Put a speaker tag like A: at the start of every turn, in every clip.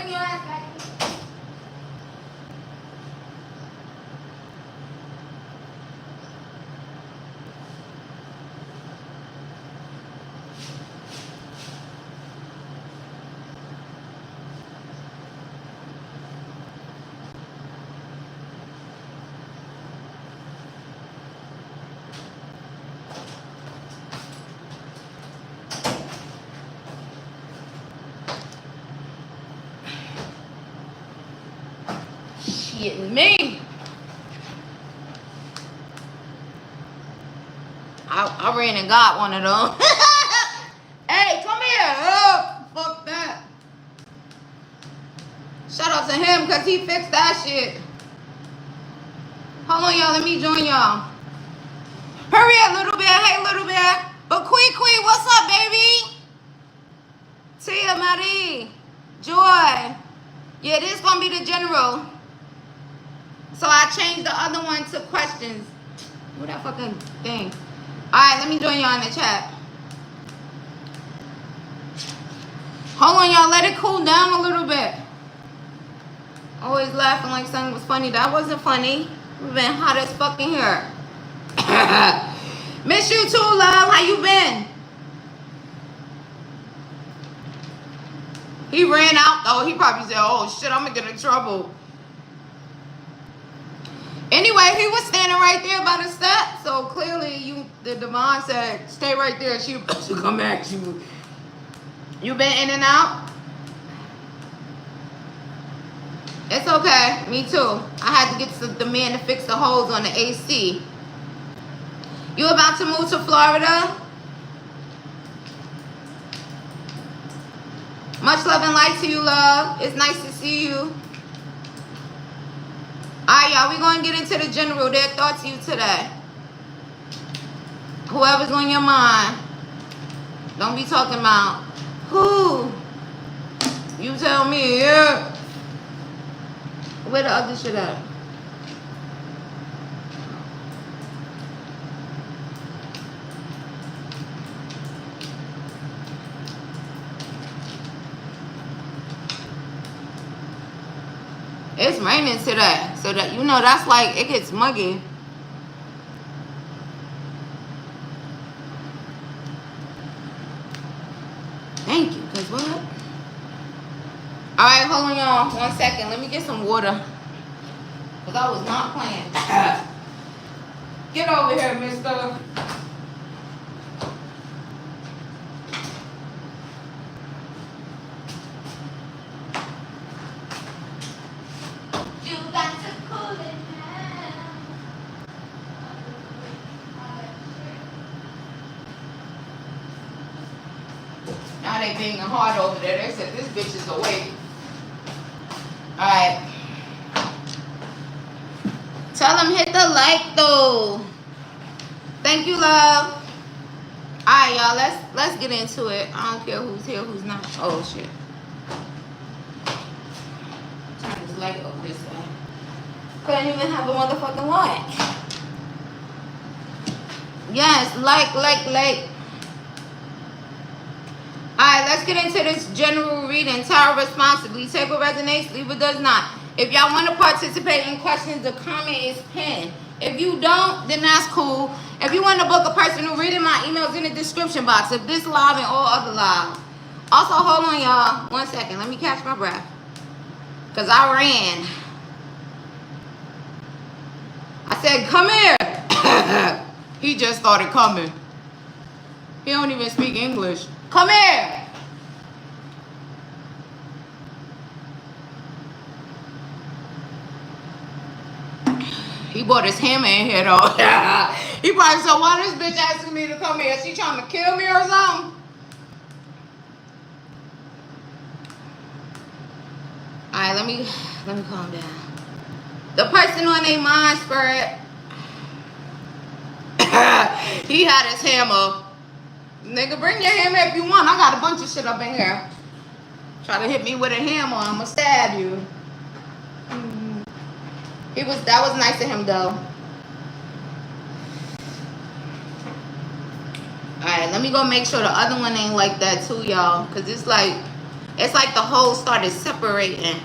A: Bring your ass back. Shitting me. I ran and got one of them. Hey, come here. Oh, fuck that. Shout out to him because he fixed that shit. Hold on, y'all. Let me join y'all. Hurry up, little bit. Hey, little bit. But Queen, what's up, baby? Tia, Marie, Joy. Yeah, this is going to be the general. So I changed the other one to questions. What that fucking thing? Alright, let me join y'all in the chat. Hold on, y'all. Let it cool down a little bit. Always laughing like something was funny. That wasn't funny. We've been hot as fucking here. Miss you too, love. How you been? He ran out, though. He probably said, oh, shit, I'm going to get in trouble. Anyway, he was standing right there by the steps. So, clearly, the Devon said, stay right there. She about to come at you. You been in and out? It's okay. Me too. I had to get the man to fix the holes on the AC. You about to move to Florida? Much love and light to you, love. It's nice to see you. Alright, y'all. We're going to get into the general. Their thoughts to you today. Whoever's on your mind. Don't be talking about who. You tell me, yeah. Where the other shit at? It's raining today, so that you know that's like it gets muggy. Thank you, cause what? All right, hold on, y'all. 1 second. Let me get some water, cause I was not playing. Get over here, mister. They being hard over there. They said this bitch is awake. Alright. Tell them hit the like though. Thank you, love. Alright, y'all. Let's get into it. I don't care who's here, who's not. Oh shit. Turn this light over this way. Couldn't even have a motherfucking light. Yes, like. Alright, let's get into this general reading. Tarot responsibly. Take what resonates, leave what does not. If y'all want to participate in questions, the comment is pinned. If you don't, then that's cool. If you want to book a personal reading, my email's in the description box of this live and all other lives. Also, hold on, y'all. 1 second. Let me catch my breath. Because I ran. I said, come here. He just started coming. He don't even speak English. Come here. He brought his hammer in here though. He probably said, why this bitch asking me to come here? She trying to kill me or something? Alright, let me calm down. The person on their mind, spirit. He had his hammer. Nigga, bring your hammer if you want. I got a bunch of shit up in here. Try to hit me with a hammer, I'ma stab you. That was nice of him though. Alright, let me go make sure the other one ain't like that too, y'all. Cause it's like It's like the hole started separating.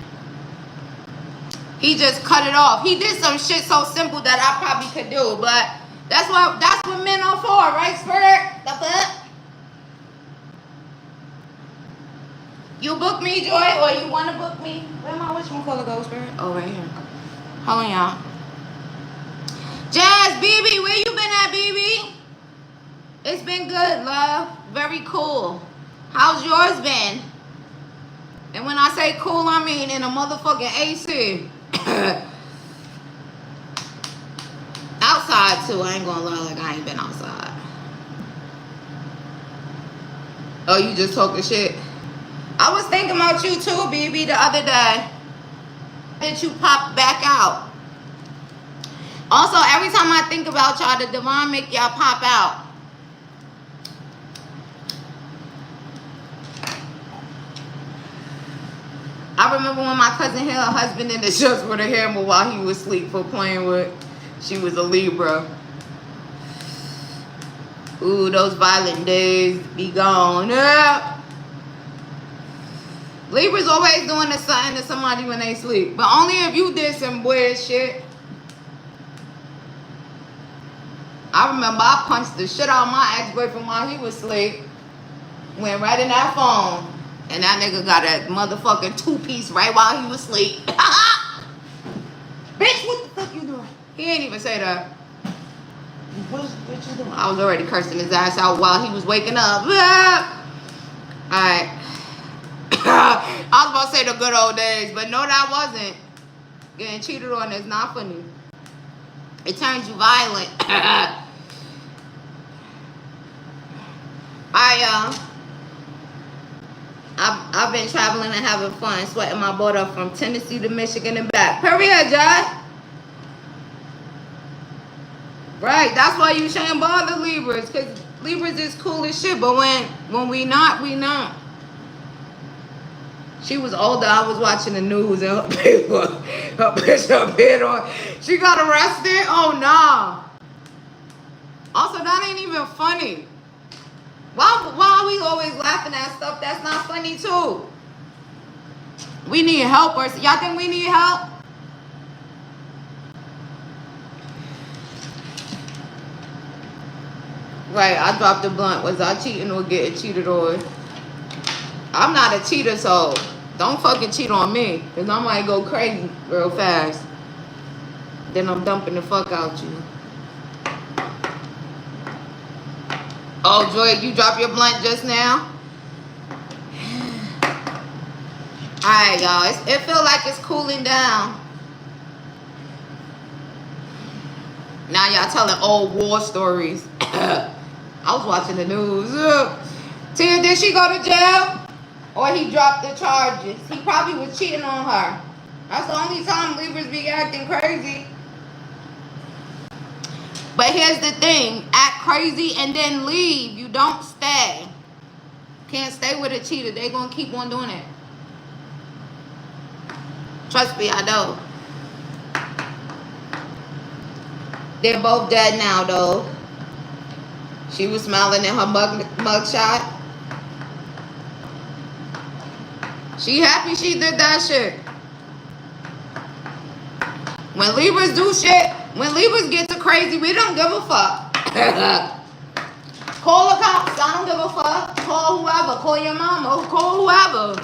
A: He just cut it off. He did some shit so simple that I probably could do, but that's what men are for, right, Spirit? The fuck? You book me, Joy, or you want to book me? Where my whatchamacallit go, Spirit? Oh, right here. Hold on, y'all. Jazz, BB, where you been at, BB? It's been good, love. Very cool. How's yours been? And when I say cool, I mean in a motherfucking AC. Outside, too. I ain't gonna lie, like I ain't been outside. Oh, you just talking shit? I was thinking about you, too, BB, the other day. That you popped back out. Also, every time I think about y'all, the divine make y'all pop out. I remember when my cousin hit her husband in the shots with a hammer while he was asleep for playing with. She was a Libra. Ooh, those violent days be gone. Yeah. Libras always doing something to somebody when they sleep. But only if you did some weird shit. I remember I punched the shit out of my ex-boyfriend while he was asleep. Went right in that phone. And that nigga got a motherfucking two-piece right while he was asleep. Bitch, what the fuck you doing? He ain't even say that. What you doing? I was already cursing his ass out while he was waking up. Alright. I was about to say the good old days, but no, that wasn't. Getting cheated on is not funny. It turns you violent. I've been traveling and having fun, sweating my butt off from Tennessee to Michigan and back. Period, Josh. Right, that's why you shouldn't bother Libras, because Libras is cool as shit, but when we not, we not. She was older, I was watching the news and her bitch appeared on. She got arrested? Oh, nah. Also, that ain't even funny. Why are we always laughing at stuff that's not funny, too? We need help, or y'all think we need help? Right, I dropped the blunt. Was I cheating or getting cheated on? I'm not a cheater, so don't fucking cheat on me, because I might go crazy real fast. Then I'm dumping the fuck out you. Oh, Joy, you dropped your blunt just now? Alright, y'all. It feels like it's cooling down. Now y'all telling old war stories. I was watching the news. Tia, did she go to jail? Or he dropped the charges? He probably was cheating on her. That's the only time Libras be acting crazy. But here's the thing. Act crazy and then leave. You don't stay. Can't stay with a cheater. They gonna keep on doing it. Trust me, I know. They're both dead now, though. She was smiling in her mugshot. She happy she did that shit. When Libras do shit, when Libras get to crazy, we don't give a fuck. Call the cops. I don't give a fuck. Call whoever. Call your mama. Call whoever.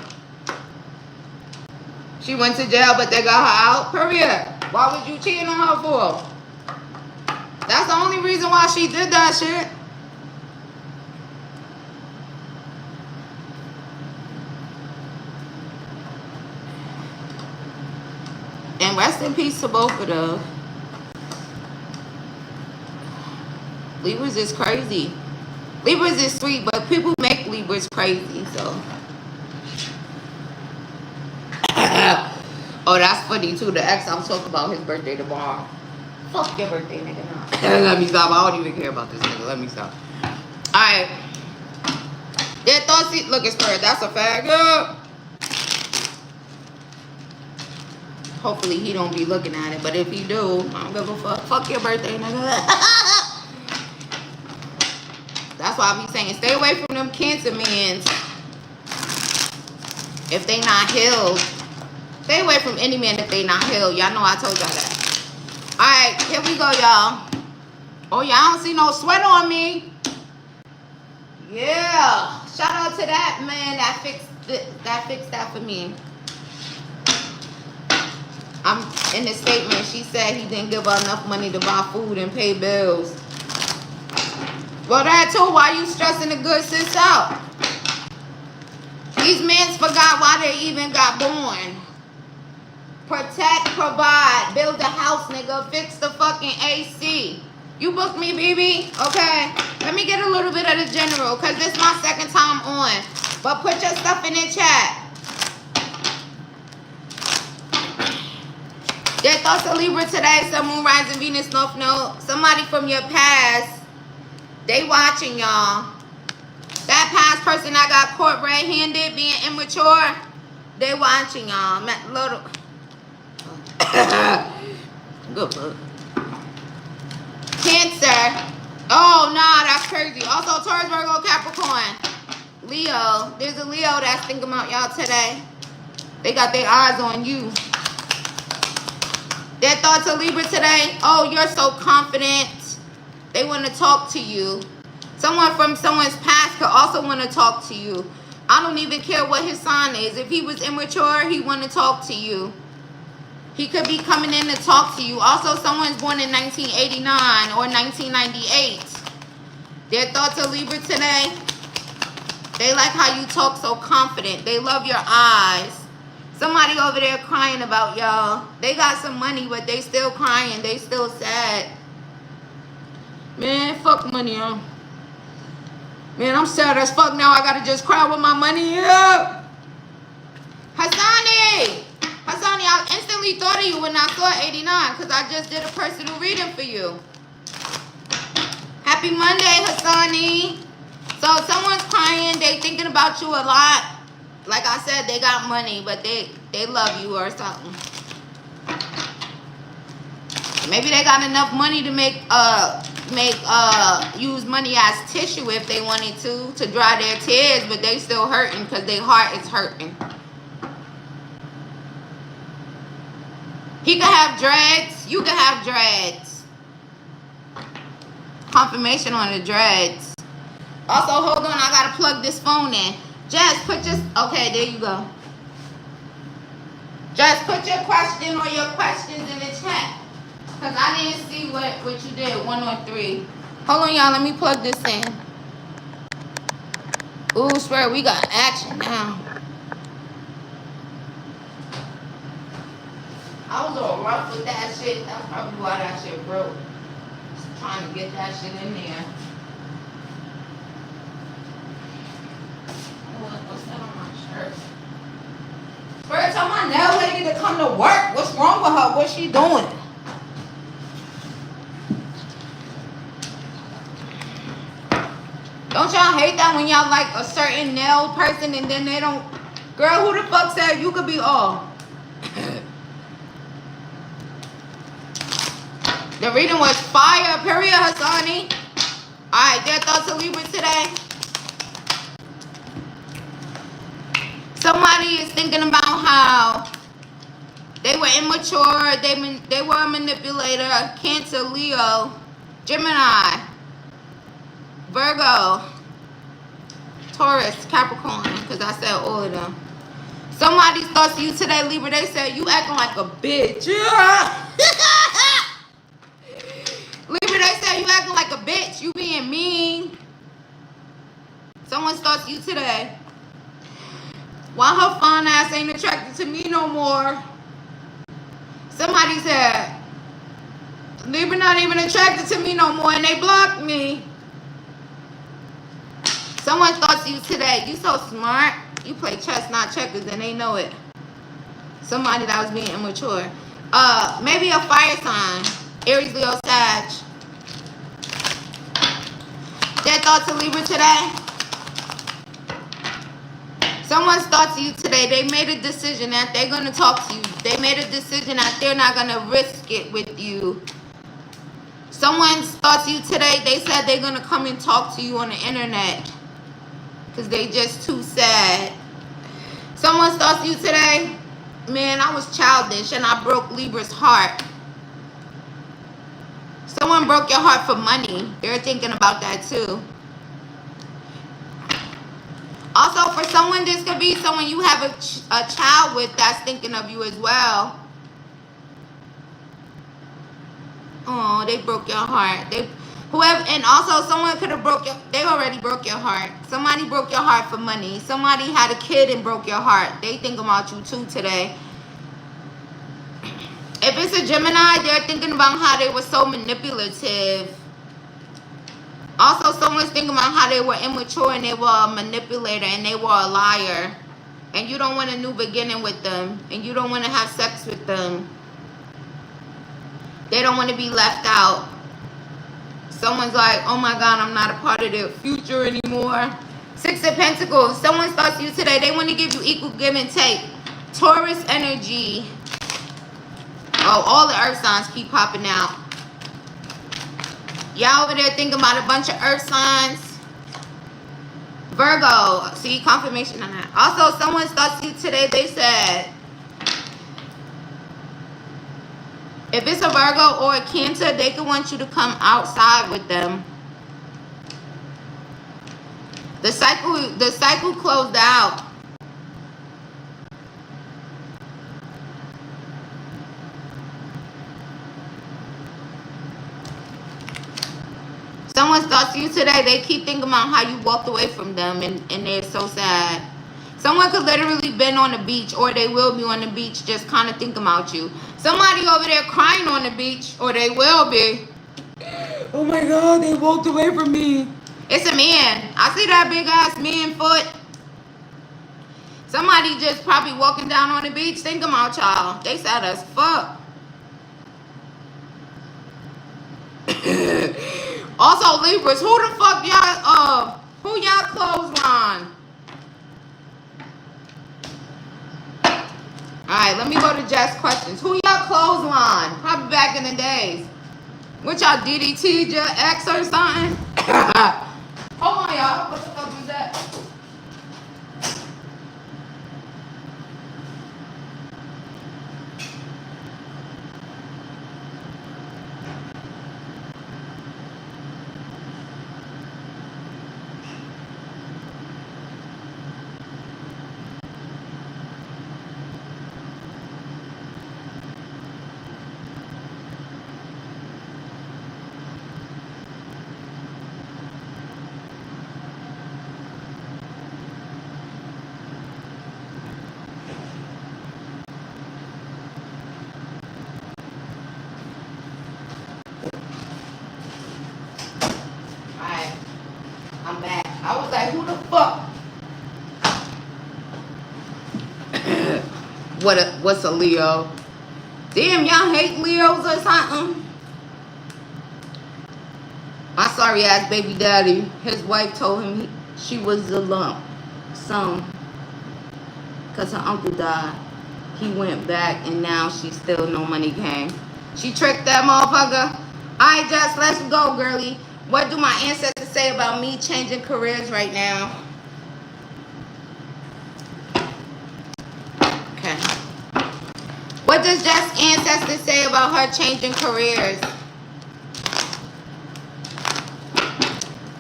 A: She went to jail, but they got her out. Period. Why was you cheating on her for? That's the only reason why she did that shit. And rest in peace to both of them. Libras is crazy. Libras is sweet, but people make Libras crazy, so. Oh, that's funny, too. The ex I'm talking about, his birthday tomorrow. Fuck your birthday, nigga. No. Let me stop. I don't even care about this nigga. Let me stop. Alright. Yeah, thoughts. Look, it's Spirit. That's a fag. Hopefully he don't be looking at it, but if he do, I don't give a fuck. Fuck your birthday, nigga. That's why I be saying, stay away from them Cancer mans. if they not healed. Stay away from any man if they not healed. Y'all know I told y'all that. Alright, here we go, y'all. Oh, y'all don't see no sweat on me. Yeah. Shout out to that man that fixed that for me. I'm in the statement, she said he didn't give her enough money to buy food and pay bills. Well, that too, why you stressing the good sis out? These men forgot why they even got born. Protect, provide, build a house, nigga. Fix the fucking AC. You booked me, BB? Okay. Let me get a little bit of the general, because this is my second time on. But put your stuff in the chat. Their thoughts of Libra today, Sun, Moon, Rising, Venus, North Node. Somebody from your past, they watching y'all. That past person that got caught red-handed, being immature, they watching y'all. Little. Good book. Cancer. Oh, nah, that's crazy. Also, Taurus, Virgo, Capricorn. Leo. There's a Leo that's thinking about y'all today. They got their eyes on you. Their thoughts of Libra today. Oh, you're so confident. They want to talk to you. Someone from someone's past could also want to talk to you. I don't even care what his sign is. If he was immature, he want to talk to you. He could be coming in to talk to you. Also, someone's born in 1989 or 1998. Their thoughts of Libra today. They like how you talk so confident. They love your eyes. Somebody over there crying about y'all. They got some money, but they still crying. They still sad. Man, fuck money, huh? Man, I'm sad as fuck now. I gotta just cry with my money. Yeah. Hassani! Hassani, I instantly thought of you when I saw 89 because I just did a personal reading for you. Happy Monday, Hassani. So someone's crying. They thinking about you a lot. Like I said, they got money, but they love you or something. Maybe they got enough money to use money as tissue if they wanted to dry their tears, but they still hurting because their heart is hurting. He could have dreads. You could have dreads. Confirmation on the dreads. Also, hold on. I got to plug this phone in. Just put your... Okay, there you go. Just put your question or your questions in the chat. Because I didn't see what you did. 1 or 3. Hold on, y'all. Let me plug this in. Ooh, swear, we got action now. I was all rough with that shit. That's probably why that shit broke. Just trying to get that shit in there. What's that on my shirt? First, tell my nail lady to come to work. What's wrong with her? What's she doing? Don't y'all hate that when y'all like a certain nail person and then they don't... Girl, who the fuck said you could be all? The reading was fire, period, Hassani. Alright, their thoughts of Libra today. Somebody is thinking about how they were immature, they were a manipulator, Cancer, Leo, Gemini, Virgo, Taurus, Capricorn, because I said all of them. Somebody's thoughts of you today, Libra, they said you acting like a bitch. Libra, they said you acting like a bitch. You being mean. Someone's thoughts of you today. Why her fine ass ain't attracted to me no more? Somebody said, Libra not even attracted to me no more and they blocked me. Someone thought of you today. You so smart. You play chess, not checkers, and they know it. Somebody that was being immature. Maybe a fire sign. Aries, Leo, Sag. Their thoughts of Libra today. Someone's thoughts of you today. They made a decision that they're going to talk to you. They made a decision that they're not going to risk it with you. Someone's thoughts of you today. They said they're going to come and talk to you on the internet. Because they just too sad. Some someone starts you today, man, I was childish and I broke Libra's heart. Someone broke your heart for money. They're thinking about that too. Also, for someone, this could be someone you have a child with that's thinking of you as well. Oh, they broke your heart. Whoever, and also someone could have they already broke your heart. Somebody broke your heart for money. Somebody had a kid and broke your heart. They think about you too today. If it's a Gemini, they're thinking about how they were so manipulative. Also, someone's thinking about how they were immature and they were a manipulator and they were a liar. And you don't want a new beginning with them. And you don't want to have sex with them. They don't want to be left out. Someone's like, oh my God, I'm not a part of their future anymore. 6 of Pentacles. Someone starts you today. They want to give you equal give and take. Taurus energy. Oh, all the earth signs keep popping out. Y'all over there thinking about a bunch of earth signs. Virgo. See, confirmation on that. Also, someone starts you today. They said, if it's a Virgo or a Cancer, they could want you to come outside with them. The cycle closed out. Someone starts you today, they keep thinking about how you walked away from them and they're so sad. Someone could literally been on the beach or they will be on the beach just kind of thinking about you. Somebody over there crying on the beach or they will be. Oh my God, they walked away from me. It's a man. I see that big ass man foot. Somebody just probably walking down on the beach thinking about y'all. They sad as fuck. Also, Libras, who the fuck y'all, who y'all clothesline? Alright, let me go to Jess questions. Who y'all clothesline? Probably back in the days. What y'all, DDT, your ex or something? Hold on, y'all. What the fuck was that? I'm back. I was like, who the fuck? What's a Leo? Damn, y'all hate Leos or something? My sorry ass baby daddy, his wife told him she was a lump sum because her uncle died. He went back and now she still no money came. She tricked that motherfucker. Alright, Jess, let's go, girly. What do my ancestors say about me changing careers right now? Okay. What does Jess' ancestors say about her changing careers?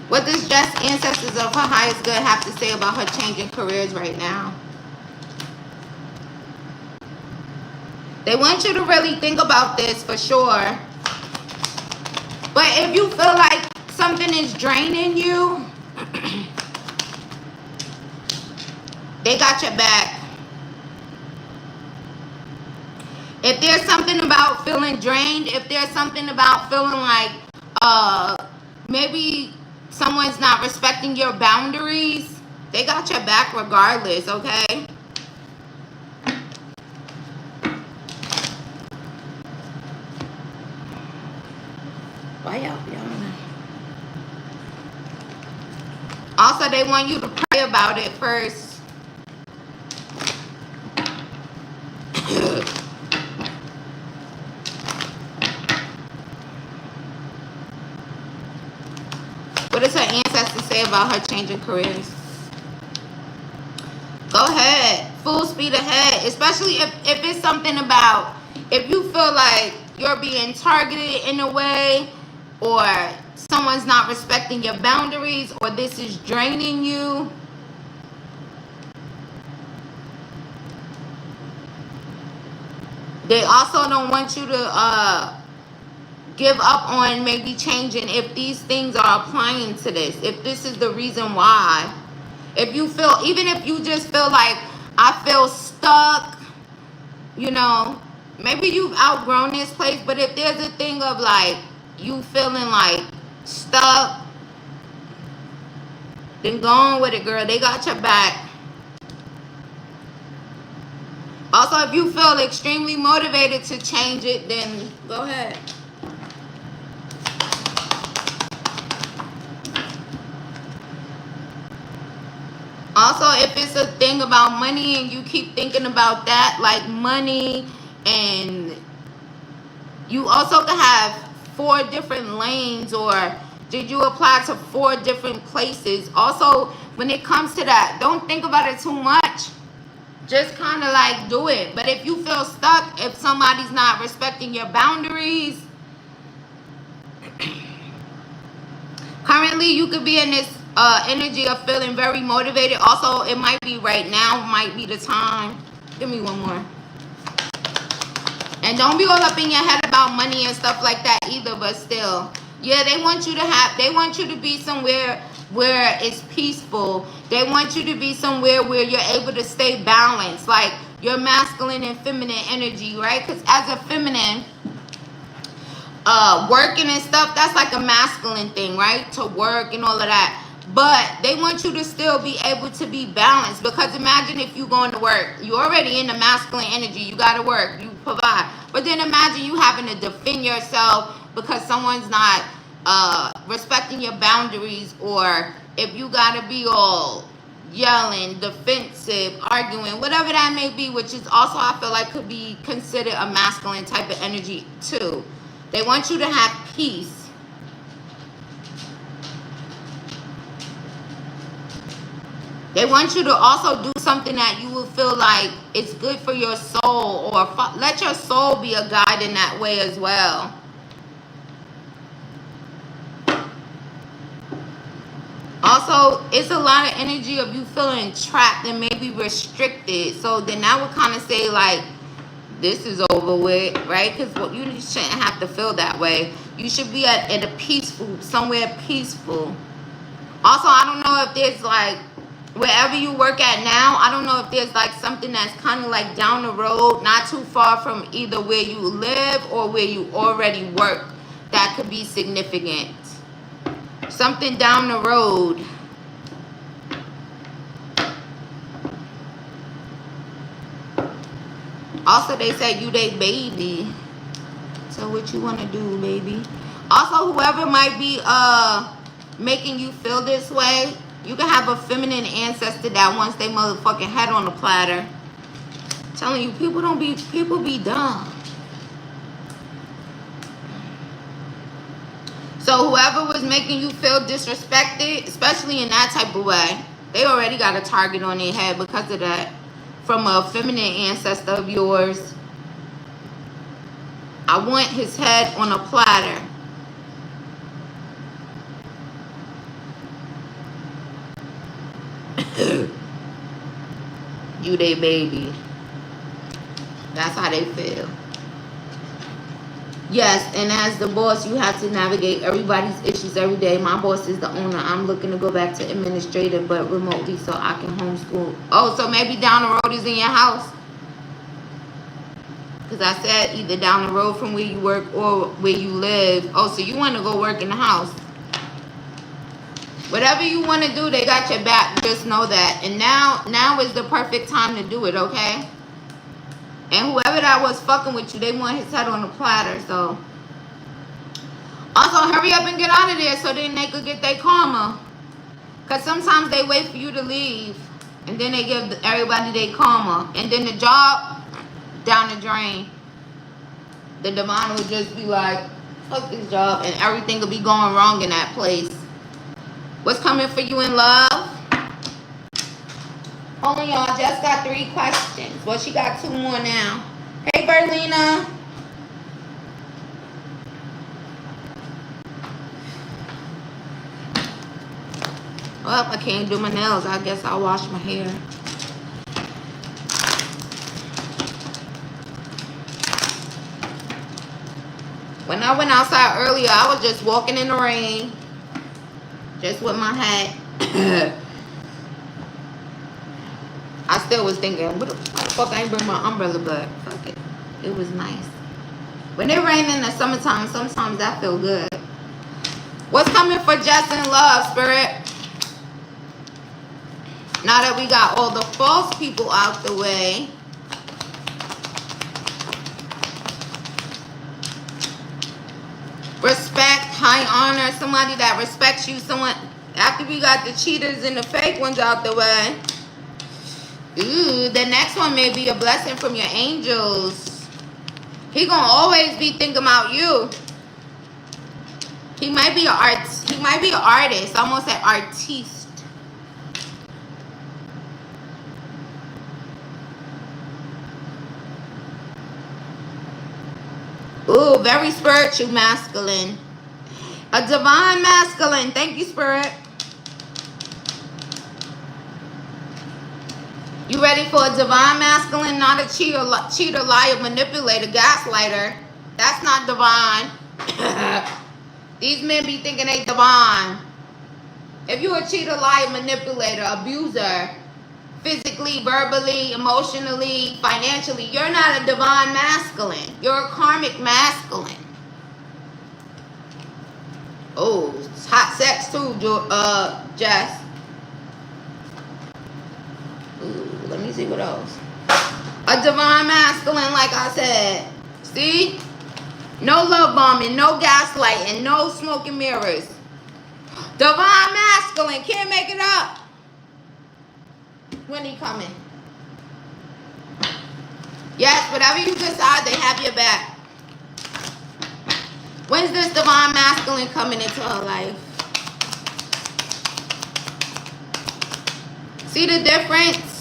A: What does Jess' ancestors of her highest good have to say about her changing careers right now? They want you to really think about this for sure. But if you feel like something is draining you, they got your back. If there's something about feeling drained, if there's something about feeling like maybe someone's not respecting your boundaries, they got your back regardless, okay? Why y'all? Also, they want you to pray about it first. What does her ancestors say about her changing careers? Go ahead. full speed ahead, especially if it's something about, if you feel like you're being targeted in a way, or someone's not respecting your boundaries, or this is draining you. They also don't want you to give up on maybe changing if these things are applying to this, if this is the reason why. If you feel, even if you just feel like, I feel stuck, you know, maybe you've outgrown this place, but if there's a thing of like, you feeling like stuck, then go on with it, girl. They got your back. Also, if you feel extremely motivated to change it, then go ahead. Also, if it's a thing about money and you keep thinking about that, like money, and you also can have 4 different lanes, or did you apply to 4 different places? Also, when it comes to that, don't think about it too much. Just kind of like do it. But if you feel stuck, if somebody's not respecting your boundaries, currently you could be in this energy of feeling very motivated. Also, it might be right now, might be the time. Give me one more. And don't be all up in your head about money and stuff like that either, but still. Yeah, they want you to be somewhere where it's peaceful. They want you to be somewhere where you're able to stay balanced, like your masculine and feminine energy, right? Because as a feminine, working and stuff, that's like a masculine thing, right? To work and all of that. But they want you to still be able to be balanced, because imagine if you going to work, you're already in the masculine energy, you got to work, you provide. But then imagine you having to defend yourself because someone's not respecting your boundaries, or if you got to be all yelling, defensive, arguing, whatever that may be, which is also, I feel like, could be considered a masculine type of energy too. They want you to have peace. They want you to also do something that you will feel like it's good for your soul, or let your soul be a guide in that way as well. Also, it's a lot of energy of you feeling trapped and maybe restricted. So then that would kind of say like, this is over with, right? Because you shouldn't have to feel that way. You should be at a peaceful, somewhere peaceful. Also, I don't know if there's like, wherever you work at now, I don't know if there's like something that's kind of like down the road, not too far from either where you live or where you already work, that could be significant. Something down the road. Also, they said you they baby. So what you want to do, baby? Also, whoever might be making you feel this way, you can have a feminine ancestor that wants their motherfucking head on the platter. I'm telling you, people be dumb. So whoever was making you feel disrespected, especially in that type of way, they already got a target on their head because of that. From a feminine ancestor of yours. I want his head on a platter. You they baby. That's how they feel. Yes, and as the boss, you have to navigate everybody's issues every day. My boss is the owner. I'm looking to go back to administrative, but remotely, so I can homeschool. Oh, so maybe down the road is in your house. Because I said either down the road from where you work or where you live. Oh, so you want to go work in the house. Whatever you want to do, they got your back. Just know that. And now is the perfect time to do it, okay? And whoever that was fucking with you, they want his head on a platter. So also hurry up and get out of there so then they could get their karma. Because sometimes they wait for you to leave and then they give everybody their karma. And then the job down the drain. The divine will just be like, fuck this job, and everything will be going wrong in that place. What's coming for you in love? Hold on, y'all. Just got 3 questions. Well, she got 2 more now. Hey, Berlina. Well, I can't do my nails. I guess I'll wash my hair. When I went outside earlier, I was just walking in the rain. Just with my hat. I still was thinking, what the fuck I ain't bring my umbrella, but fuck it. It was nice. When it rains in the summertime, sometimes that feel good. What's coming for Jess and Love, Spirit? Now that we got all the false people out the way. Respect, high honor, somebody that respects you. Someone, after we got the cheaters and the fake ones out the way. Ooh, the next one may be a blessing from your angels. He gonna always be thinking about you. He might be an artist. He might be an artist. Almost an artiste. Ooh, very spiritual masculine. A divine masculine. Thank you, Spirit. You ready for a divine masculine? Not a cheater, liar, manipulator, gaslighter. That's not divine. These men be thinking they divine. If you're a cheater, liar, manipulator, abuser, physically, verbally, emotionally, financially, you're not a divine masculine. You're a karmic masculine. Oh, it's hot sex too, Jess. Ooh, let me see what else. A divine masculine, like I said. See? No love bombing, no gaslighting, no smoke and mirrors. Divine masculine, can't make it up. When he coming? Yes, whatever you decide, they have your back. When's this divine masculine coming into her life? See the difference?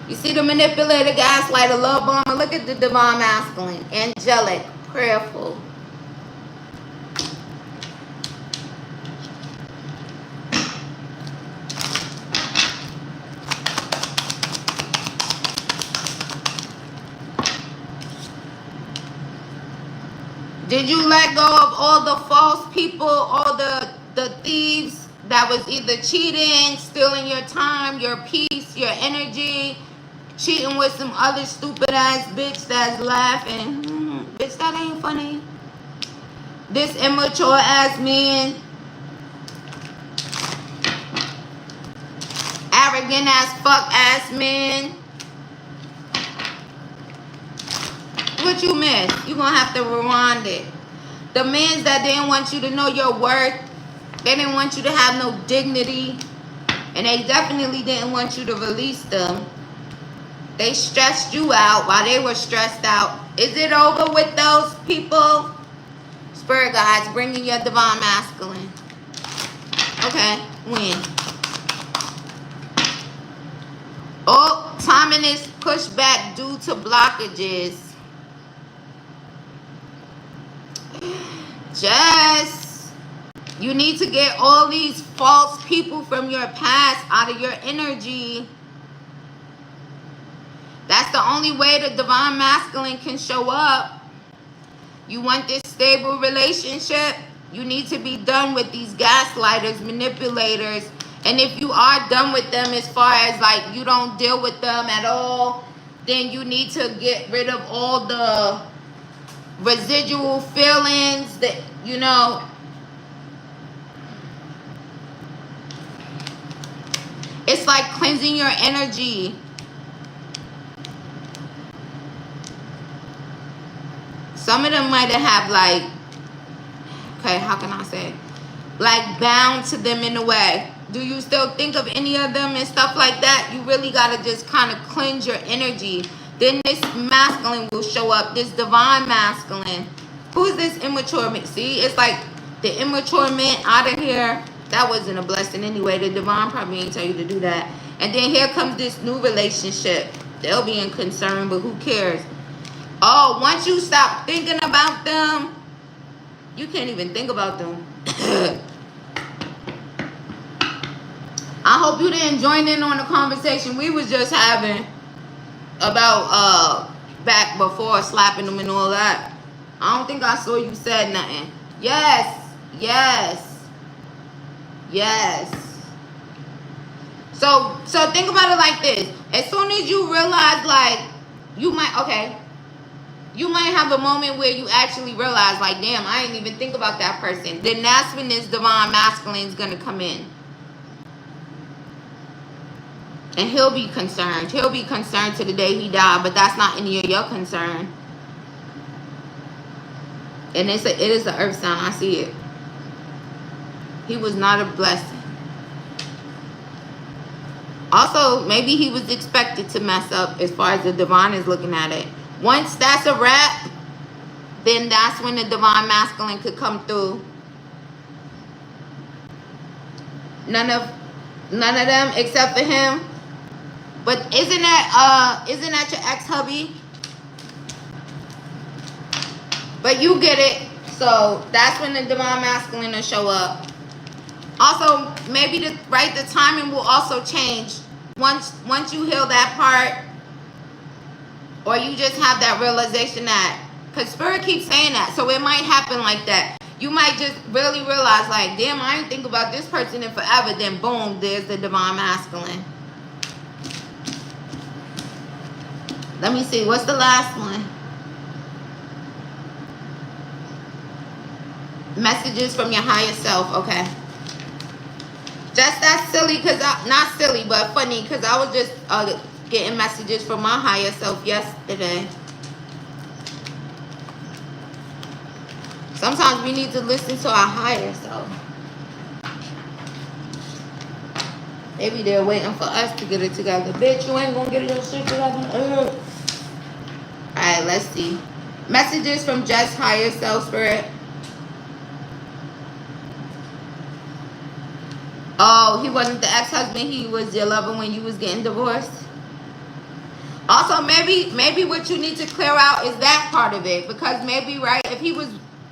A: You see the manipulator, gaslighter, love bomber. Look at the divine masculine. Angelic, prayerful. Did you let go of all the false people, all the thieves that was either cheating, stealing your time, your peace, your energy, cheating with some other stupid ass bitch that's laughing? Bitch, that ain't funny. This immature ass man. Arrogant ass fuck ass man. What you miss? You gonna have to rewind it. The men that didn't want you to know your worth. They didn't want you to have no dignity. And they definitely didn't want you to release them. They stressed you out while they were stressed out. Is it over with those people? Spirit guides, bringing your divine masculine. Okay, when? Oh, timing is pushed back due to blockages. Jess, you need to get all these false people from your past out of your energy. That's the only way the divine masculine can show up. You want this stable relationship? You need to be done with these gaslighters, manipulators. And if you are done with them as far as like you don't deal with them at all, then you need to get rid of all the residual feelings that, you know. It's like cleansing your energy. Some of them might have like, okay, how can I say? Like bound to them in a way. Do you still think of any of them and stuff like that? You really got to just kind of cleanse your energy. Then this masculine will show up, this divine masculine. Who is this immature man? See, it's like the immature man out of here. That wasn't a blessing anyway. The divine probably ain't tell you to do that. And then here comes this new relationship. They'll be in concern, but who cares? Oh, once you stop thinking about them, you can't even think about them. I hope you didn't join in on the conversation we was just having about back before slapping them and all that. I don't think I saw you said nothing. Yes, yes, yes. So think about it like this. As soon as you realize, like, you might have a moment where you actually realize, like, damn, I didn't even think about that person. Then that's when this divine masculine is going to come in. And he'll be concerned. He'll be concerned to the day he died, but that's not any of your concern. And it is the earth sign. I see it. He was not a blessing. Also, maybe he was expected to mess up as far as the divine is looking at it. Once that's a wrap, then that's when the divine masculine could come through. None of them except for him. But isn't that your ex-hubby? But you get it. So that's when the divine masculine will show up. Also, maybe the timing will also change once you heal that part, or you just have that realization that, because Spirit keeps saying that, so it might happen like that. You might just really realize, like, damn, I didn't think about this person in forever. Then boom, there's the divine masculine. Let me see, what's the last one? Messages from your higher self. Okay. Just that silly, not silly, but funny, because I was just getting messages from my higher self yesterday. Sometimes we need to listen to our higher self. Maybe they're waiting for us to get it together. Bitch, you ain't gonna get your shit together. Alright, let's see. Messages from just higher self, Spirit. Oh, he wasn't the ex-husband. He was your lover when you was getting divorced. Also, maybe what you need to clear out is that part of it. Because maybe, right, if he was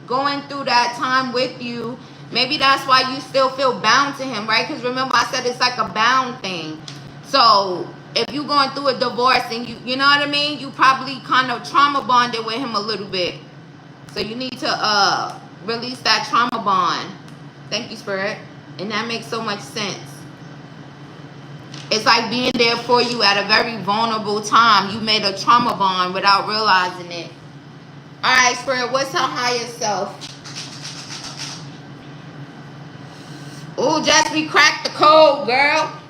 A: going through that time with you, maybe that's why you still feel bound to him, right? Because remember, I said it's like a bound thing. So if you're going through a divorce and you know what I mean? You probably kind of trauma bonded with him a little bit. So you need to release that trauma bond. Thank you, Spirit. And that makes so much sense. It's like being there for you at a very vulnerable time. You made a trauma bond without realizing it. All right, Spirit, what's her higher self? Oh, just we cracked the code, girl.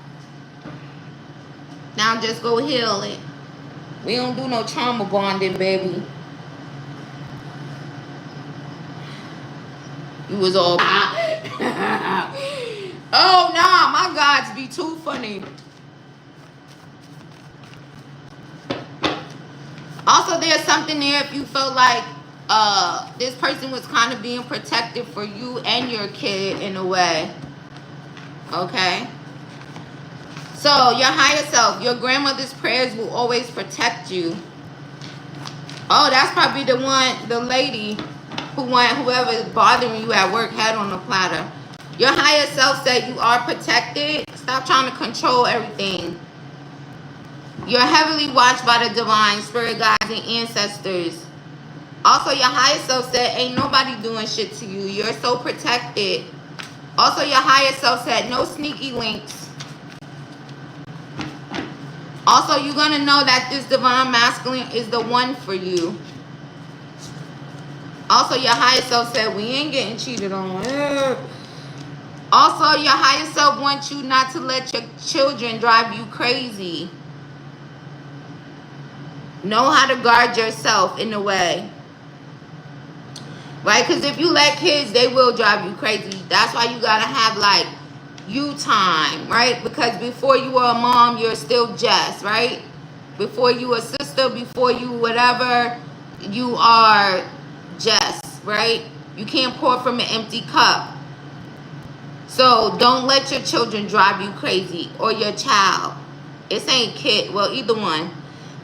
A: Now just go heal it. We don't do no trauma bonding, baby. You was all... Oh, nah, my gods be too funny. Also, there's something there if you felt like this person was kind of being protective for you and your kid in a way. Okay? So, your higher self, your grandmother's prayers will always protect you. Oh, that's probably the lady whoever is bothering you at work had on the platter. Your higher self said you are protected. Stop trying to control everything. You're heavily watched by the divine, spirit guides, and ancestors. Also, your higher self said ain't nobody doing shit to you. You're so protected. Also, your higher self said no sneaky links. Also, you're going to know that this divine masculine is the one for you. Also, your higher self said we ain't getting cheated on. Also, your higher self wants you not to let your children drive you crazy. Know how to guard yourself in a way. Right? Because if you let kids, they will drive you crazy. That's why you got to have, like, you time, right? Because before you are a mom, you're still Jess, right? Before you a sister, before you whatever, you are Jess, right? You can't pour from an empty cup. So don't let your children drive you crazy, or your child. It ain't kid. Well, either one.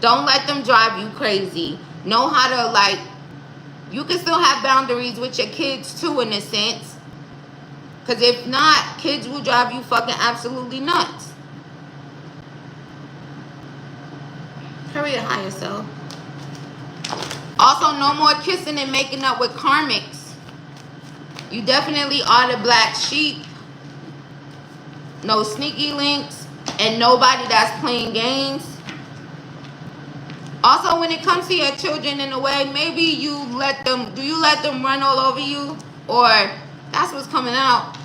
A: Don't let them drive you crazy. Know how to, like, you can still have boundaries with your kids too, in a sense. Because if not, kids will drive you fucking absolutely nuts. Hurry your higher self. Also, no more kissing and making up with karmics. You definitely are the black sheep. No sneaky links. And nobody that's playing games. Also, when it comes to your children, in a way, maybe you let them, do you let them run all over you? Or that's what's coming out.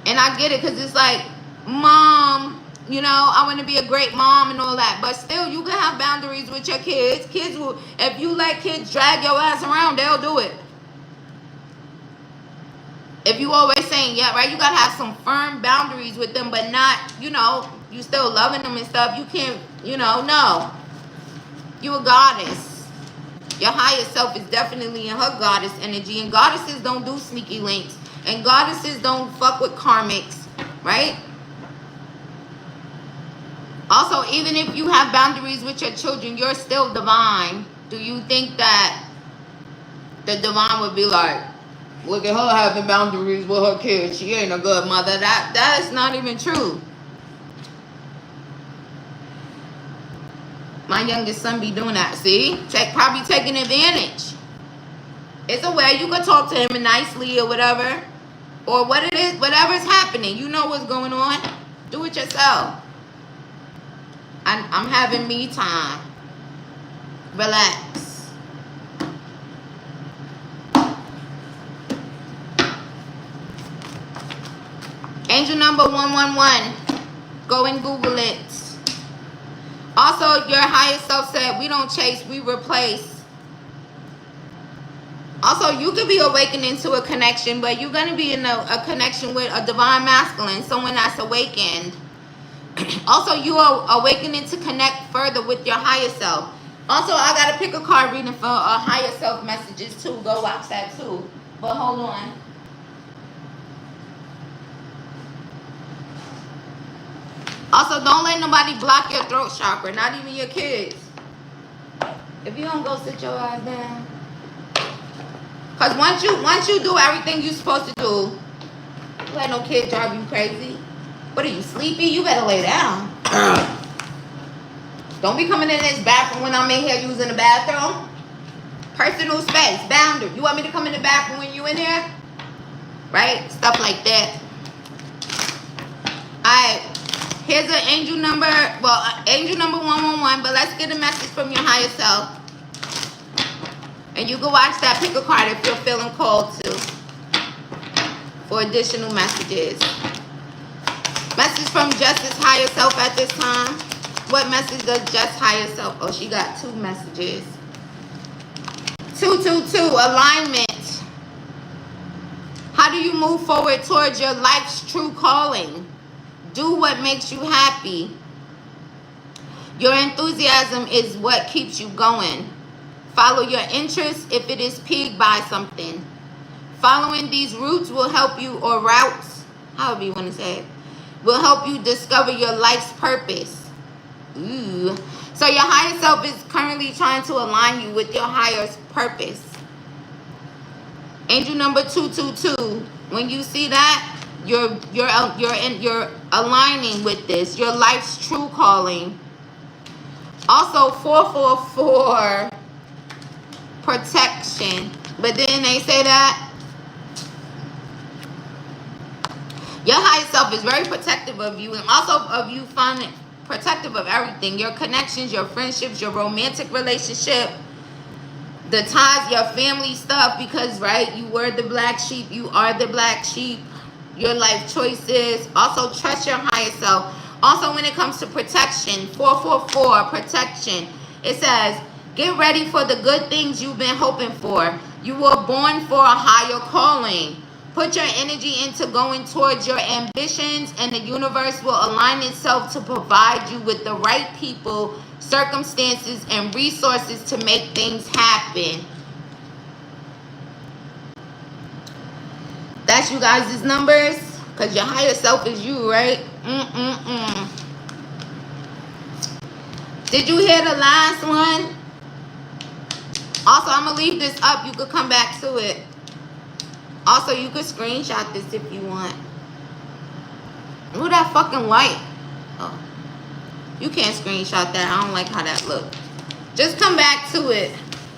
A: And I get it, because it's like, mom, you know, I want to be a great mom and all that. But still, you can have boundaries with your kids. Kids will, if you let kids drag your ass around, they'll do it. If you always saying, yeah, right, you got to have some firm boundaries with them, but not, you know, you still loving them and stuff. You can't, you know, no. You a goddess. Your higher self is definitely in her goddess energy. And goddesses don't do sneaky links. And goddesses don't fuck with karmics, right? Also, even if you have boundaries with your children, you're still divine. Do you think that the divine would be like, look at her having boundaries with her kids, she ain't a good mother? That is not even true. My youngest son be doing that. See? Probably taking advantage. It's a way you can talk to him nicely or whatever. Or what it is, whatever's happening. You know what's going on. Do it yourself. I'm having me time. Relax. Angel number 111. Go and Google it. Also, your higher self said, we don't chase, we replace. Also, you could be awakening to a connection, but you're going to be in a connection with a divine masculine, someone that's awakened. Also, you are awakening to connect further with your higher self. Also, I got to pick a card reading for higher self messages too. Go watch that too. But hold on. Also, don't let nobody block your throat chakra, not even your kids. If you don't go sit your ass down. Because once you do everything you're supposed to do, you let no kid drive you crazy. What are you, sleepy? You better lay down. Don't be coming in this bathroom when I'm in here using the bathroom. Personal space, boundary. You want me to come in the bathroom when you in here? Right? Stuff like that. Alright. Here's an angel number. Well, angel number 111. But let's get a message from your higher self. And you can watch that. Pick a card if you're feeling called to. For additional messages. Message from Justice higher self at this time. What message does Just higher self? Oh, she got two messages. 222, alignment. How do you move forward towards your life's true calling? Do what makes you happy. Your enthusiasm is what keeps you going. Follow your interests if it is piqued by something. Following these routes will help you, or routes, however you want to say it, will help you discover your life's purpose. Ooh. So your higher self is currently trying to align you with your higher purpose. Angel number 222. When you see that, you're aligning with this, your life's true calling. Also 444, protection. But then they say that your higher self is very protective of you, and also of you finding protective of everything. Your connections, your friendships, your romantic relationship, the ties, your family stuff, because, right, you were the black sheep, you are the black sheep, your life choices. Also, trust your higher self. Also, when it comes to protection, 444, protection, it says, get ready for the good things you've been hoping for. You were born for a higher calling. Put your energy into going towards your ambitions, and the universe will align itself to provide you with the right people, circumstances, and resources to make things happen. That's you guys' numbers. Because your higher self is you, right? Did you hear the last one? Also, I'm going to leave this up. You could come back to it. Also, you could screenshot this if you want. Ooh, that fucking light. Oh. You can't screenshot that. I don't like how that looks. Just come back to it.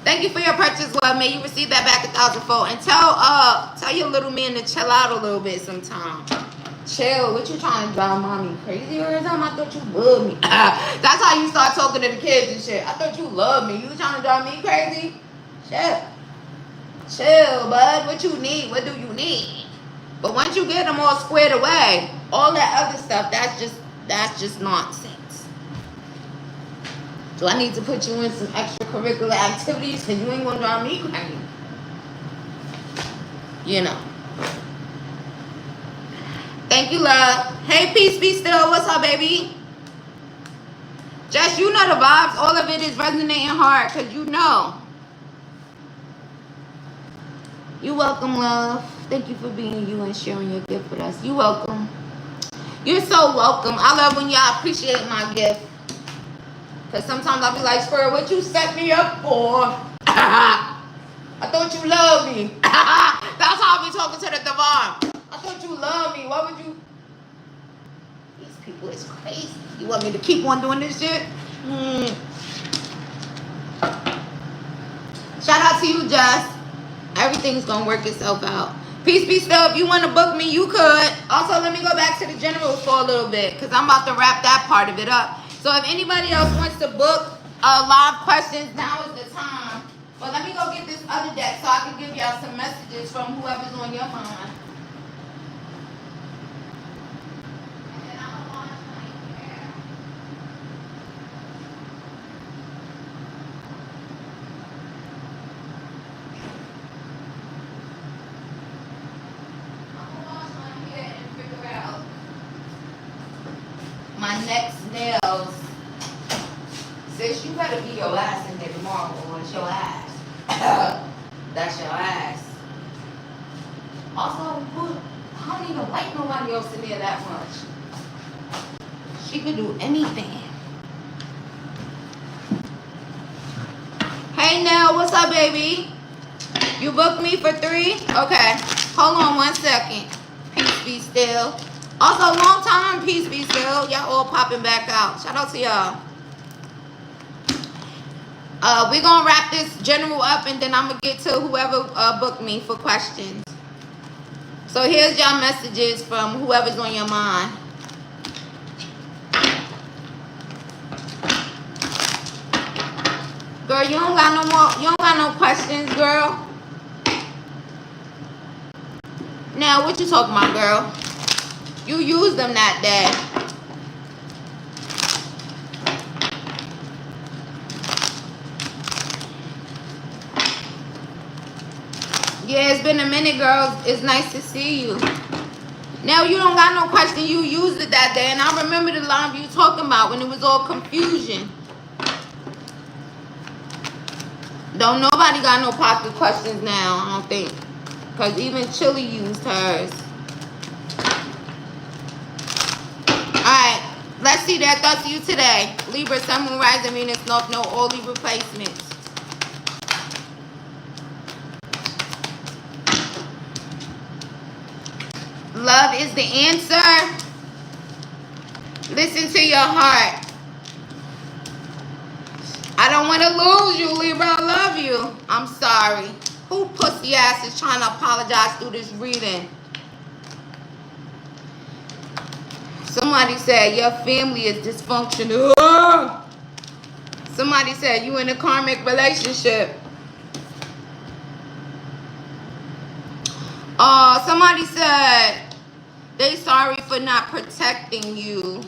A: Thank you for your purchase, love. May you receive that back 1,000-fold. And tell your little man to chill out a little bit sometime. Chill. What you trying to drive mommy crazy or something? I thought you loved me. That's how you start talking to the kids and shit. I thought you loved me. You trying to drive me crazy? Shit. Chill, bud. What you need? What do you need? But once you get them all squared away, all that other stuff, that's just nonsense. Do I need to put you in some extracurricular activities because you ain't gonna drive me crazy? You know. Thank you, love. Hey, peace be still. What's up, baby? Just, you know the vibes. All of it is resonating hard because you know. You welcome, love. Thank you for being you and sharing your gift with us. You welcome. You're so welcome. I love when y'all appreciate my gift. Because sometimes I'll be like, Spur, what you set me up for? I thought you loved me. That's how I'll be talking to the divine. I thought you loved me. Why would you? These people is crazy. You want me to keep on doing this shit? Shout out to you, Jess. Everything's going to work itself out. Peace be still. If you want to book me, you could. Also, let me go back to the general for a little bit because I'm about to wrap that part of it up. So if anybody else wants to book live questions, now is the time. But let me go get this other deck so I can give y'all some messages from whoever's on your mind. And then I'm gonna launch my hair. I'm gonna wash my hair and figure out my next nails. Sis, you better be your ass in there tomorrow, or it's your ass. That's your ass. Also, I don't even like nobody else in there that much. She could do anything. Hey, Nell, what's up, baby? You booked me for 3? Okay. Hold on 1 second. Peace be still. Also, long time, peace be still. Y'all all popping back out. Shout out to y'all. We're going to wrap this general up, and then I'm going to get to whoever booked me for questions. So here's y'all messages from whoever's on your mind. Girl, you don't got no more, you don't got no questions, girl. Now, what you talking about, girl? You used them that day. Yeah, it's been a minute, girls. It's nice to see you. Now, you don't got no question. You used it that day. And I remember the line you talking about when it was all confusion. Don't nobody got no pocket questions now, I don't think. Because even Chili used hers. Alright, let's see their thoughts to you today. Libra, Sun, Moon, Rising, Venus, North Node, all Libra placements. Love is the answer. Listen to your heart. I don't want to lose you, Libra. I love you. I'm sorry. Who pussy ass is trying to apologize through this reading? Somebody said your family is dysfunctional. Somebody said you in a karmic relationship. Somebody said they sorry for not protecting you.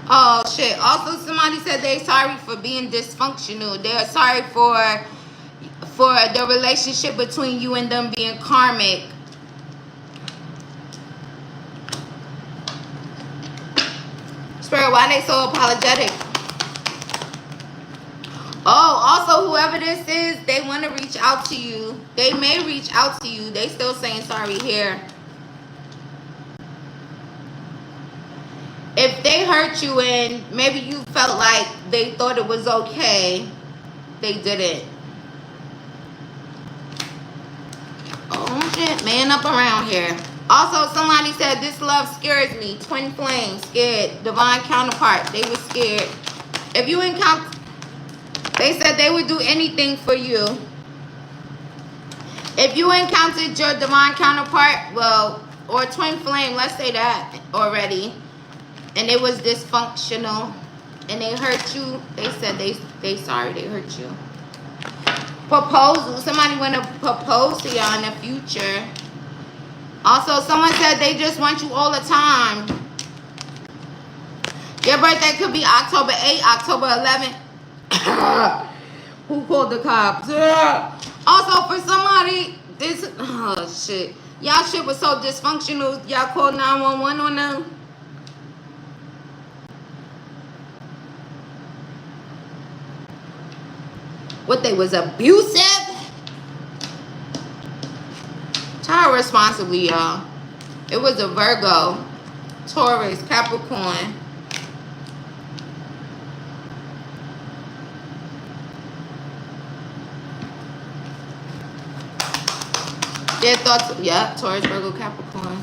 A: Oh shit. Also somebody said they sorry for being dysfunctional. They're sorry for the relationship between you and them being karmic. Spirit, why they so apologetic? Oh, also, whoever this is, they want to reach out to you. They may reach out to you. They still saying sorry here. If they hurt you and maybe you felt like they thought it was okay, they didn't. Oh, shit. Man up around here. Also, somebody said, this love scares me. Twin flame, scared. Divine counterpart, they were scared. If you encounter... They said they would do anything for you. If you encountered your divine counterpart, well, or twin flame, let's say that already, and it was dysfunctional, and they hurt you, they said they sorry they hurt you. Proposal. Somebody want to propose to you in the future. Also, someone said they just want you all the time. Your birthday could be October 8th, October 11th. Who called the cops? Also, for somebody, this, oh shit, y'all shit was so dysfunctional. Y'all called 911 on them. What, they was abusive? Try responsibly, y'all. It was a Virgo, Taurus, Capricorn. Their thoughts, yeah, Taurus, Virgo, Capricorn.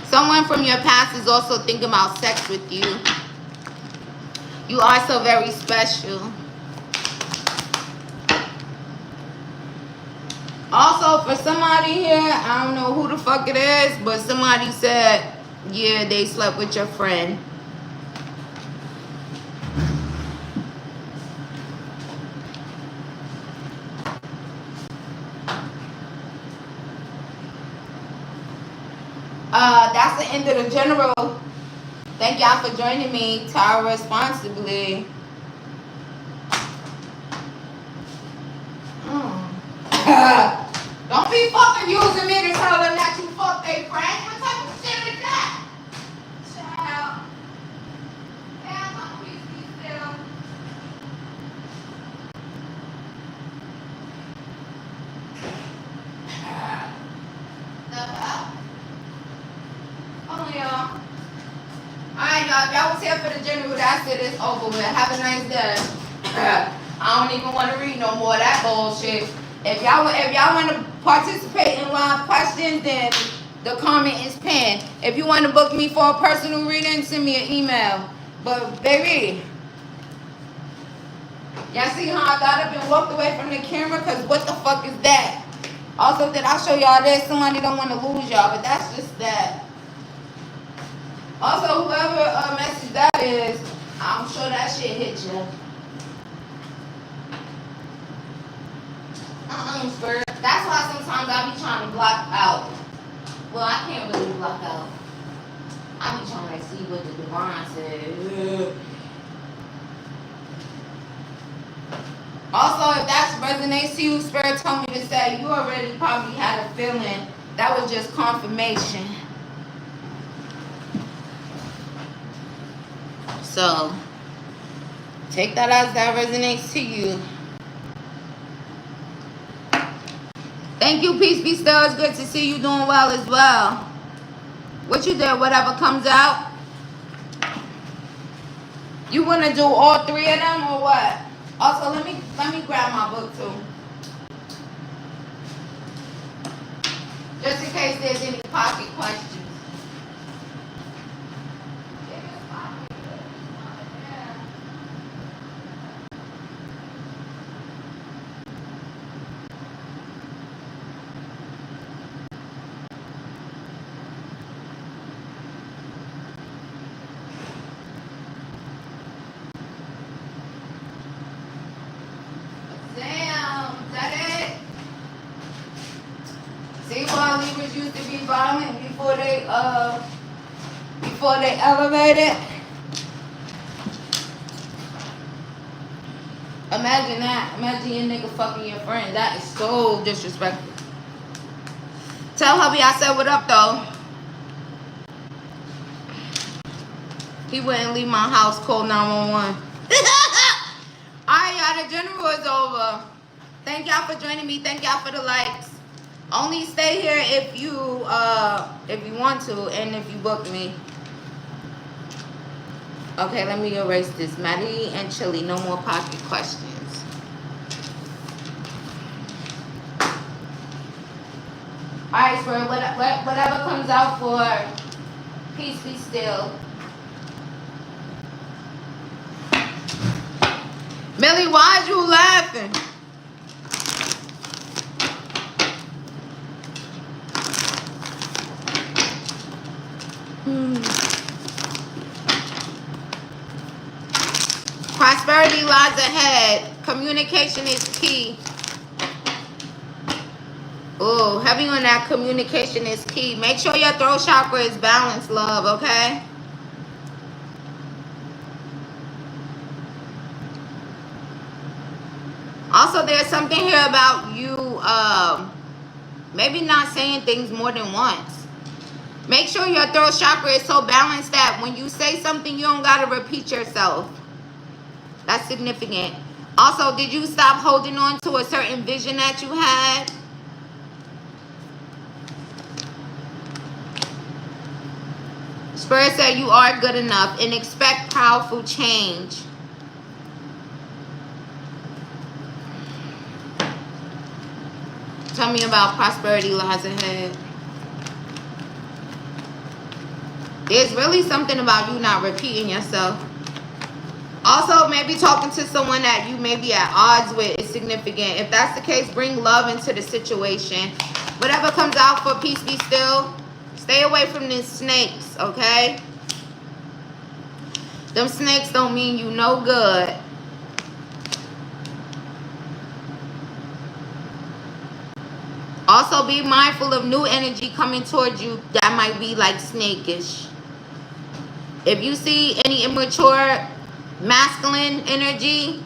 A: Someone from your past is also thinking about sex with you. You are so very special. Also, for somebody here, I don't know who the fuck it is, but somebody said, yeah, they slept with your friend. That's the end of the general. Thank y'all for joining me. Tara responsibly. Don't be fucking using me to tell them that you fucked a friend. What type of shit is that? Child. Yeah, don't be still. Oh, y'all. Alright, y'all. Y'all was here for the general. That's it. It's over with. Have a nice day. I don't even want to read no more of that bullshit. If y'all want to participate in live questions, then the comment is pinned. If you want to book me for a personal reading, send me an email. But baby, y'all see how I got up and walked away from the camera? Because what the fuck is that? Also, did I show y'all this? Somebody don't want to lose y'all, but that's just that. Also, whoever message that is, I'm sure that shit hit you. That's why sometimes I be trying to block out. Well, I can't really block out. I be trying to see what the divine says. Also, if that resonates to you, Spirit told me to say, you already probably had a feeling. That was just confirmation. So, take that as that resonates to you. Thank you, Peace Be Still. It's good to see you doing well as well. What you did, whatever comes out. You want to do all three of them or what? Also, let me grab my book too. Just in case there's any pocket questions. Libras used to be violent before they elevated. Imagine that. Imagine your nigga fucking your friend. That is so disrespectful. Tell hubby I said what up though. He wouldn't leave my house, call 911. Alright, y'all, the general is over. Thank y'all for joining me. Thank y'all for the likes. Only stay here if you want to and if you book me. Okay, let me erase this. Maddie and Chili, no more pocket questions. Alright, Spirit, whatever comes out for peace be still. Millie, why'd you laughing? Prosperity lies ahead. Communication is key. Oh, heavy on that communication is key. Make sure your throat chakra is balanced, love, okay? Also, there's something here about you maybe not saying things more than once. Make sure your throat chakra is so balanced that when you say something, you don't got to repeat yourself. That's significant. Also, did you stop holding on to a certain vision that you had? Spirit said you are good enough and expect powerful change. Tell me about prosperity lies ahead. There's really something about you not repeating yourself. Also, maybe talking to someone that you may be at odds with is significant. If that's the case, bring love into the situation. Whatever comes out for peace be still. Stay away from these snakes, okay? Them snakes don't mean you no good. Also, be mindful of new energy coming towards you that might be like snakish. If you see any immature masculine energy,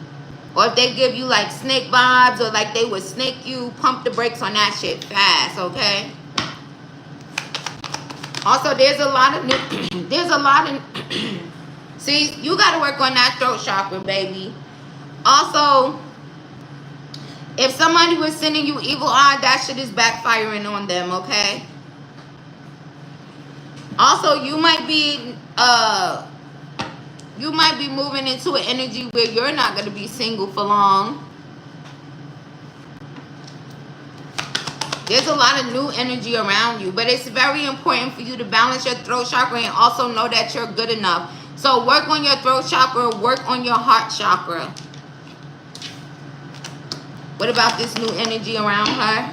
A: or if they give you like snake vibes or like they would snake you, pump the brakes on that shit fast, okay? Also, there's a lot of see, you got to work on that throat chakra, baby. Also, if somebody was sending you evil eye, that shit is backfiring on them, okay? Also, you might be moving into an energy where you're not going to be single for long. There's a lot of new energy around you, but it's very important for you to balance your throat chakra and also know that you're good enough. So work on your throat chakra, work on your heart chakra. What about this new energy around her?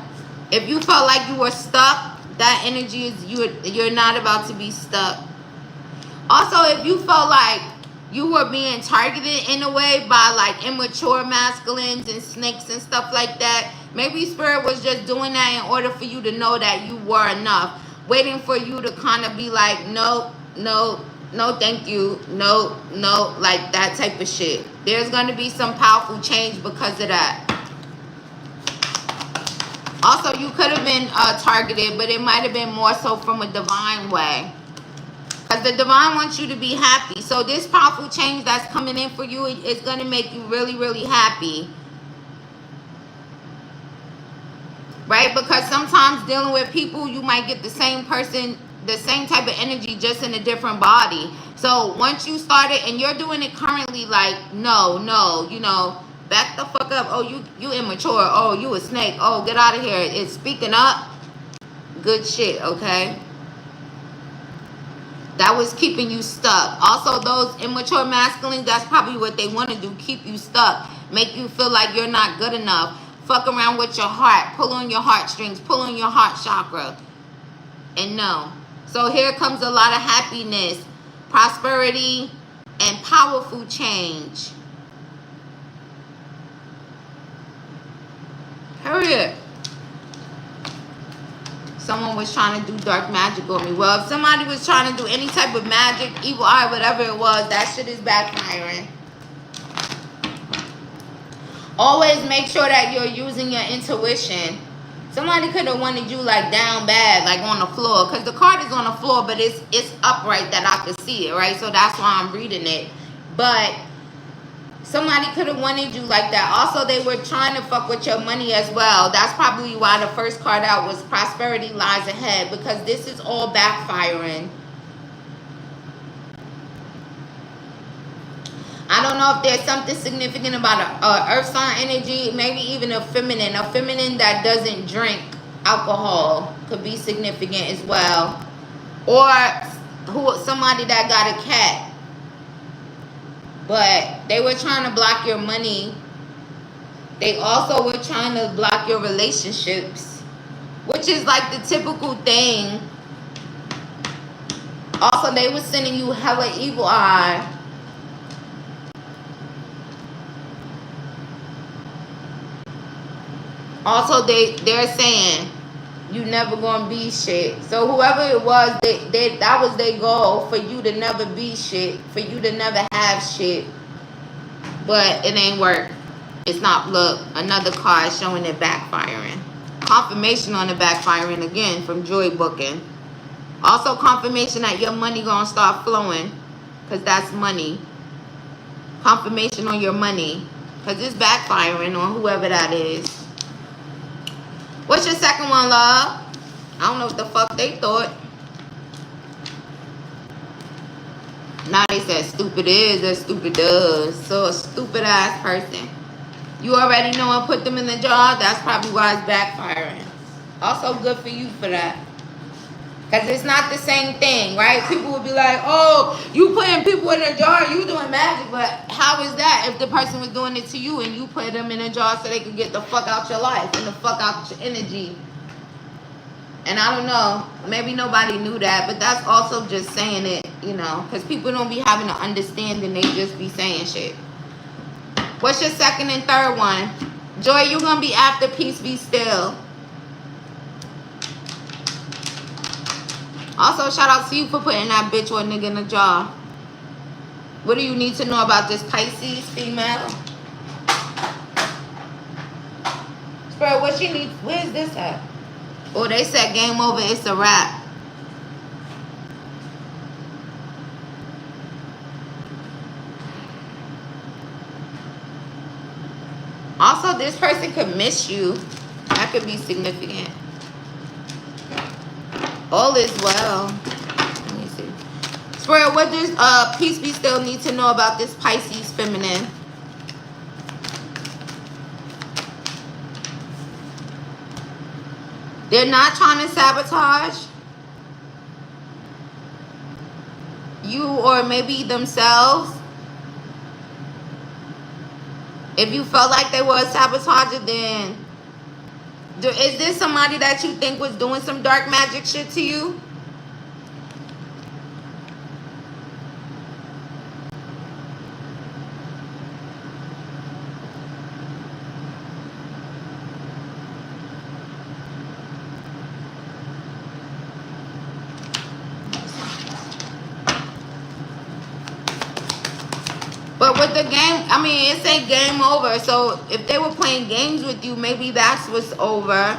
A: If you felt like you were stuck, that energy is you're not about to be stuck. Also, if you felt like you were being targeted in a way by like immature masculines and snakes and stuff like that, maybe Spirit was just doing that in order for you to know that you were enough. Waiting for you to kind of be like, no, no, no, thank you. No, no, like that type of shit. There's going to be some powerful change because of that. Also, you could have been targeted, but it might have been more so from a divine way. Because the divine wants you to be happy. So this powerful change that's coming in for you is going to make you really, really happy. Right? Because sometimes dealing with people, you might get the same person, the same type of energy, just in a different body. So once you started, and you're doing it currently, like, no, you know, back the fuck up. Oh, you immature. Oh, you a snake. Oh, get out of here. It's speaking up. Good shit, okay? That was keeping you stuck. Also, those immature masculines, that's probably what they want to do. Keep you stuck. Make you feel like you're not good enough. Fuck around with your heart. Pull on your heartstrings. Pull on your heart chakra. And no. So here comes a lot of happiness, prosperity, and powerful change. Period. Someone was trying to do dark magic on me. Well, if somebody was trying to do any type of magic, evil eye, whatever it was, that shit is backfiring. Always make sure that you're using your intuition. Somebody could have wanted you like down bad, like on the floor. Because the card is on the floor, but it's upright that I could see it, right? So that's why I'm reading it. But Somebody could have wanted you like that. Also, they were trying to fuck with your money as well. That's probably why the first card out was prosperity lies ahead, because this is all backfiring. I don't know if there's something significant about a earth sign energy, maybe even a feminine that doesn't drink alcohol could be significant as well. Or somebody that got a cat. But they were trying to block your money. They also were trying to block your relationships, which is like the typical thing. Also, they were sending you hella evil eye. Also, they're saying you never gonna be shit. So whoever it was, that was their goal, for you to never be shit, for you to never have shit. But it ain't work. It's not. Look, another card showing it backfiring. Confirmation on the backfiring again from Joy Booking. Also confirmation that your money gonna start flowing, because that's money. Confirmation on your money, because it's backfiring on whoever that is. What's your second one, love? I don't know what the fuck they thought. Now they said stupid is that stupid does. So a stupid ass person. You already know and put them in the jar. That's probably why it's backfiring. Also good for you for that. Because it's not the same thing, right? People will be like, oh, you putting people in a jar, you doing magic. But how is that if the person was doing it to you and you put them in a jar so they could get the fuck out your life and the fuck out your energy? And I don't know, maybe nobody knew that, but that's also just saying it, you know, because people don't be having an understanding, they just be saying shit. What's your second and third one? Joy, you're going to be after Peace Be Still. Also, shout out to you for putting that bitch or nigga in a jar. What do you need to know about this Pisces female? Spirit, what she needs? Where's this at? Oh, they said game over. It's a wrap. Also, this person could miss you. That could be significant. All is well. Let me see. Spirit, what does Peace Be Still need to know about this Pisces feminine? They're not trying to sabotage you or maybe themselves. If you felt like they were a sabotager, then is this somebody that you think was doing some dark magic shit to you? But with the game, I mean, it ain't game over. So if they were playing games with you, maybe that's what's over.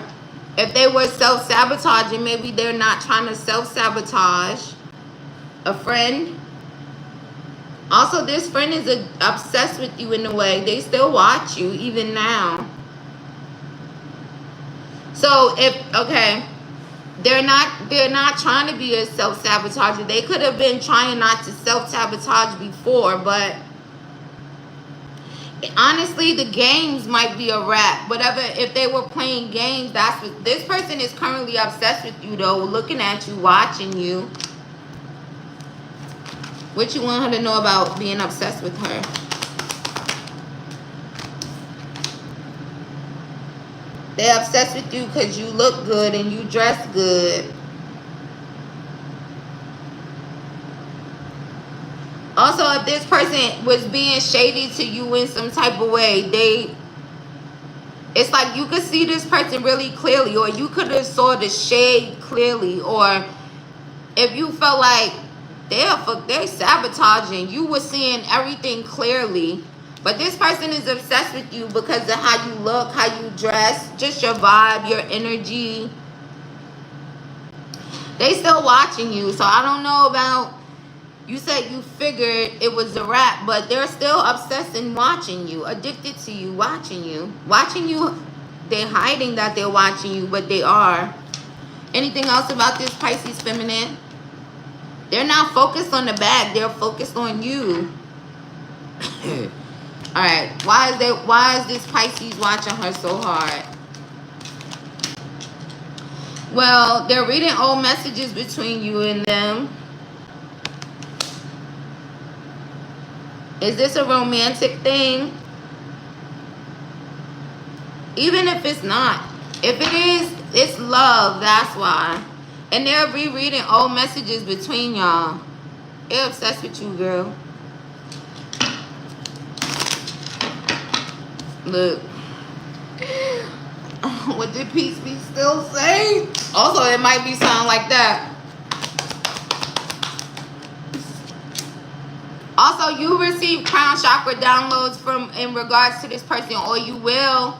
A: If they were self-sabotaging, maybe they're not trying to self-sabotage a friend. Also, this friend is obsessed with you in a way. They still watch you even now. So okay, they're not trying to be a self-sabotager. They could have been trying not to self-sabotage before, but honestly, the games might be a wrap. Whatever, if they were playing games, that's what this person is currently obsessed with you, though, looking at you, watching you. What you want her to know about being obsessed with her? They're obsessed with you because you look good and you dress good. Also, if this person was being shady to you in some type of way, it's like you could see this person really clearly, or you could have saw the shade clearly, or if you felt like they're sabotaging, you were seeing everything clearly. But this person is obsessed with you because of how you look, how you dress, just your vibe, your energy. They still watching you, so I don't know about You said you figured it was a wrap, but they're still obsessed and watching you, addicted to you, watching you. Watching you, they're hiding that they're watching you, but they are. Anything else about this Pisces feminine? They're not focused on the bag, they're focused on you. Alright, why is this Pisces watching her so hard? Well, they're reading old messages between you and them. Is this a romantic thing? Even if it's not. If it is, it's love, that's why. And they're rereading old messages between y'all. They're obsessed with you, girl. Look. What did Peace Be Still say? Also, it might be sound like that. Also, you receive crown chakra downloads from in regards to this person, or you will.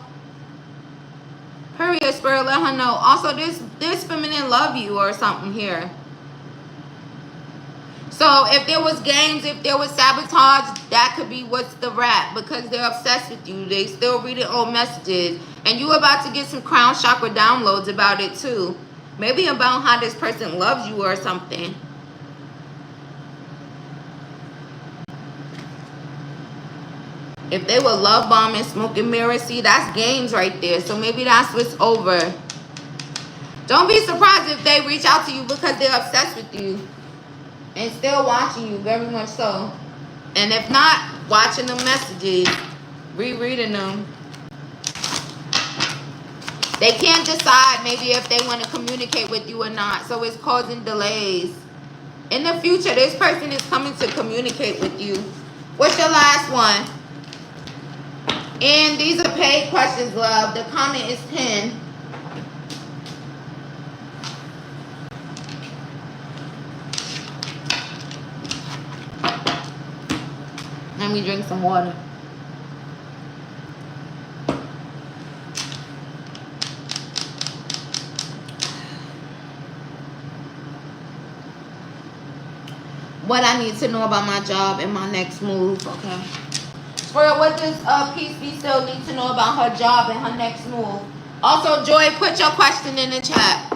A: Period, Spirit, let her know. Also, this feminine love you or something here. So if there was games, if there was sabotage, that could be what's the rap, because they're obsessed with you. They still reading old messages. And you about to get some crown chakra downloads about it too. Maybe about how this person loves you or something. If they were love bombing, smoking mirrors, see, that's games right there. So maybe that's what's over. Don't be surprised if they reach out to you because they're obsessed with you. And still watching you, very much so. And if not, watching the messages, rereading them. They can't decide maybe if they want to communicate with you or not. So it's causing delays. In the future, this person is coming to communicate with you. What's your last one? And these are paid questions, love. The comment is 10. Let me drink some water. What I need to know about my job and my next move, okay? Spirit, what does Peace Be Still need to know about her job and her next move? Also, Joy, put your question in the chat.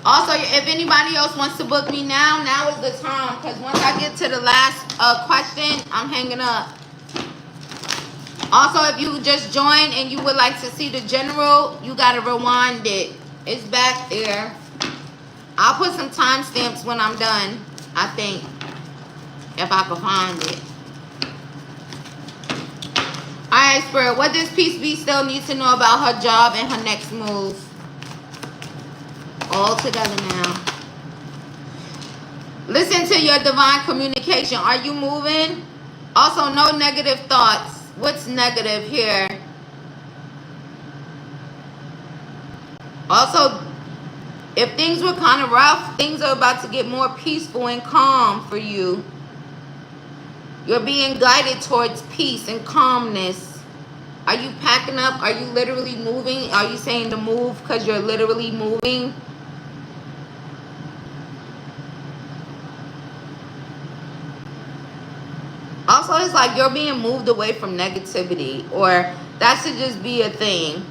A: Also, if anybody else wants to book me now is the time. Because once I get to the last question, I'm hanging up. Also, if you just joined and you would like to see the general, you got to rewind it. It's back there. I'll put some timestamps when I'm done, I think. If I can find it. Alright, Spirit, what does Peace Be Still need to know about her job and her next move? All together now. Listen to your divine communication. Are you moving? Also, no negative thoughts. What's negative here? Also, if things were kind of rough, things are about to get more peaceful and calm for you. You're being guided towards peace and calmness. Are you packing up? Are you literally moving? Are you saying to move because you're literally moving? Also, it's like you're being moved away from negativity, or that should just be a thing.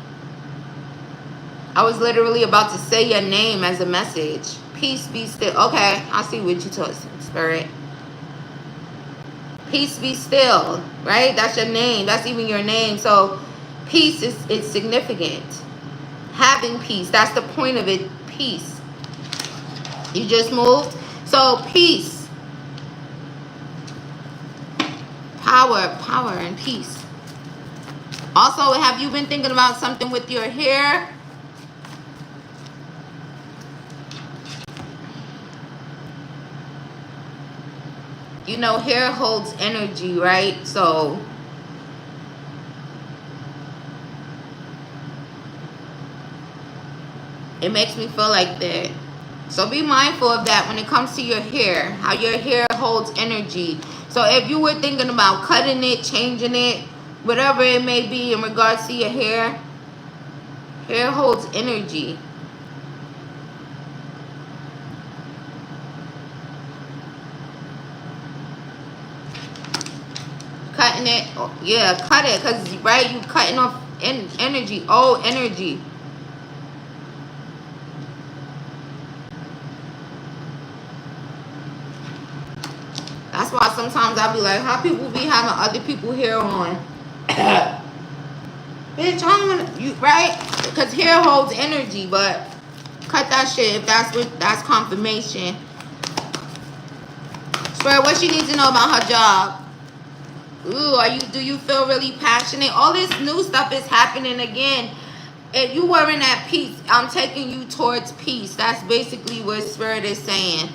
A: I was literally about to say your name as a message. Peace Be Still. Okay, I see what you told us, Spirit. Peace Be Still, right? That's your name. That's even your name. So peace is significant. Having peace. That's the point of it. Peace. You just moved. So peace. Power and peace. Also, have you been thinking about something with your hair? You know, hair holds energy, right? So it makes me feel like that. So be mindful of that when it comes to your hair, how your hair holds energy. So if you were thinking about cutting it, changing it, whatever it may be in regards to your hair, hair holds energy. cutting it. Oh, yeah, cut it, because, right, you cutting off energy, old energy. That's why sometimes I'll be like, how people be having other people hair on? Bitch, I don't want you, right? Because hair holds energy, but cut that shit if that's confirmation. Swear, what she needs to know about her job? Ooh, do you feel really passionate? All this new stuff is happening again. If you weren't at peace, I'm taking you towards peace. That's basically what Spirit is saying.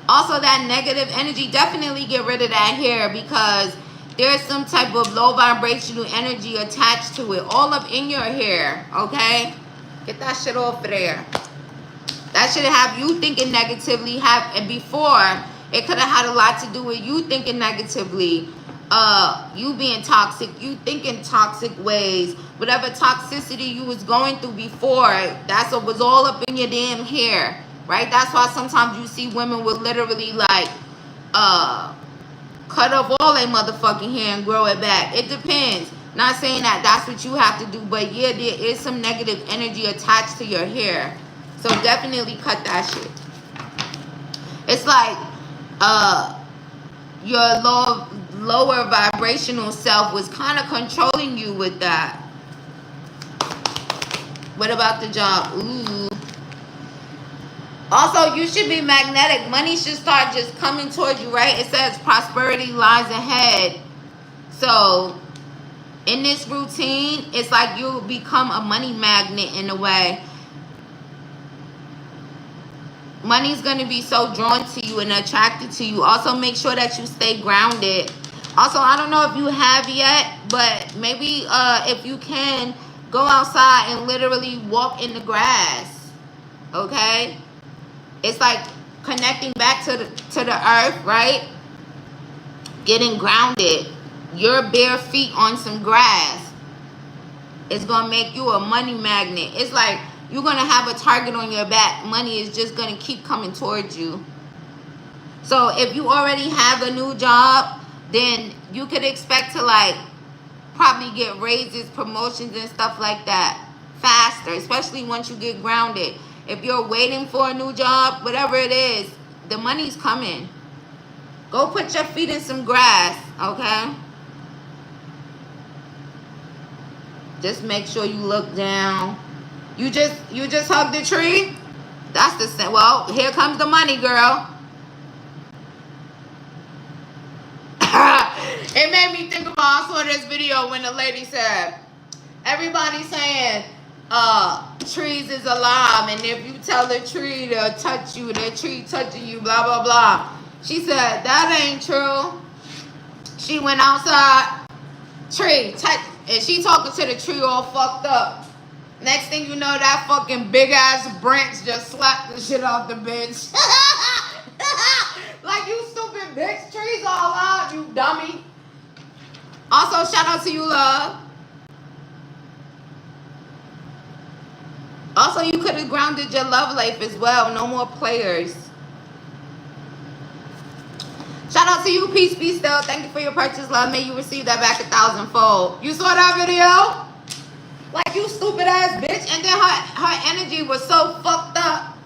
A: Also, that negative energy, definitely get rid of that hair, because there's some type of low vibrational energy attached to it, all up in your hair, okay? Get that shit off of there. That should have you thinking negatively. And before, it could have had a lot to do with you thinking negatively. You being toxic, you thinking toxic ways. Whatever toxicity you was going through before, that's what was all up in your damn hair, right? That's why sometimes you see women with literally like, cut off all their motherfucking hair and grow it back. It depends. Not saying that that's what you have to do, but yeah, there is some negative energy attached to your hair. So definitely cut that shit. It's like your lower vibrational self was kind of controlling you with that. What about the job? Ooh. Also, you should be magnetic. Money should start just coming towards you, right? It says prosperity lies ahead. So in this routine, it's like you become a money magnet in a way. Money's going to be so drawn to you and attracted to you. Also, make sure that you stay grounded. Also, I don't know if you have yet, but maybe if you can, go outside and literally walk in the grass. Okay? It's like connecting back to the earth, right? Getting grounded. Your bare feet on some grass. It's going to make you a money magnet. It's like you're going to have a target on your back. Money is just going to keep coming towards you. So if you already have a new job, then you could expect to like probably get raises, promotions and stuff like that faster, especially once you get grounded. If you're waiting for a new job, whatever it is, the money's coming. Go put your feet in some grass, okay? Just make sure you look down. You just hug the tree? That's the same. Well, here comes the money, girl. It made me think about, I saw this video when the lady said, everybody's saying, trees is alive, and if you tell the tree to touch you, the tree touching you, blah, blah, blah. She said, that ain't true. She went outside, tree, touch, and she talking to the tree all fucked up. Next thing you know, that fucking big ass branch just slapped the shit off the bitch. Like, you stupid bitch, trees all alive, you dummy. Also, shout out to you, love. Also, you could have grounded your love life as well. No more players. Shout out to you, Peace Be Still. Thank you for your purchase, love. May you receive that back 1,000-fold. You saw that video? Like, you stupid ass bitch. And then her energy was so fucked up.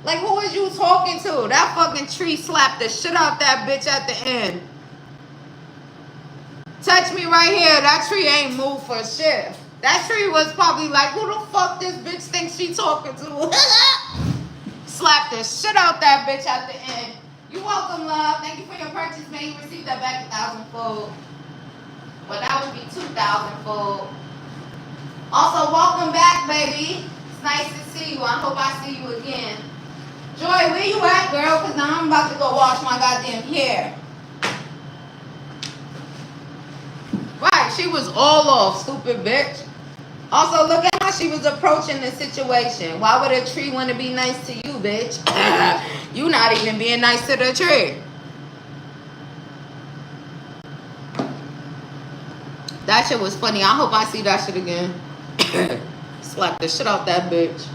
A: Like, who was you talking to? That fucking tree slapped the shit out that bitch at the end. Touch me right here. That tree ain't moved for shit. That tree was probably like, who the fuck this bitch thinks she talking to? Slapped the shit out that bitch at the end. You're welcome, love. Thank you for your purchase. May you receive that back 1,000-fold. Well, that would be 2,000-fold. Also, welcome back, baby. It's nice to see you. I hope I see you again. Joy, where you at, girl? Because now I'm about to go wash my goddamn hair. Right, she was all off, stupid bitch. Also, look at how she was approaching the situation. Why would a tree want to be nice to you, bitch? You not even being nice to the tree. That shit was funny. I hope I see that shit again. Slap the shit out that bitch.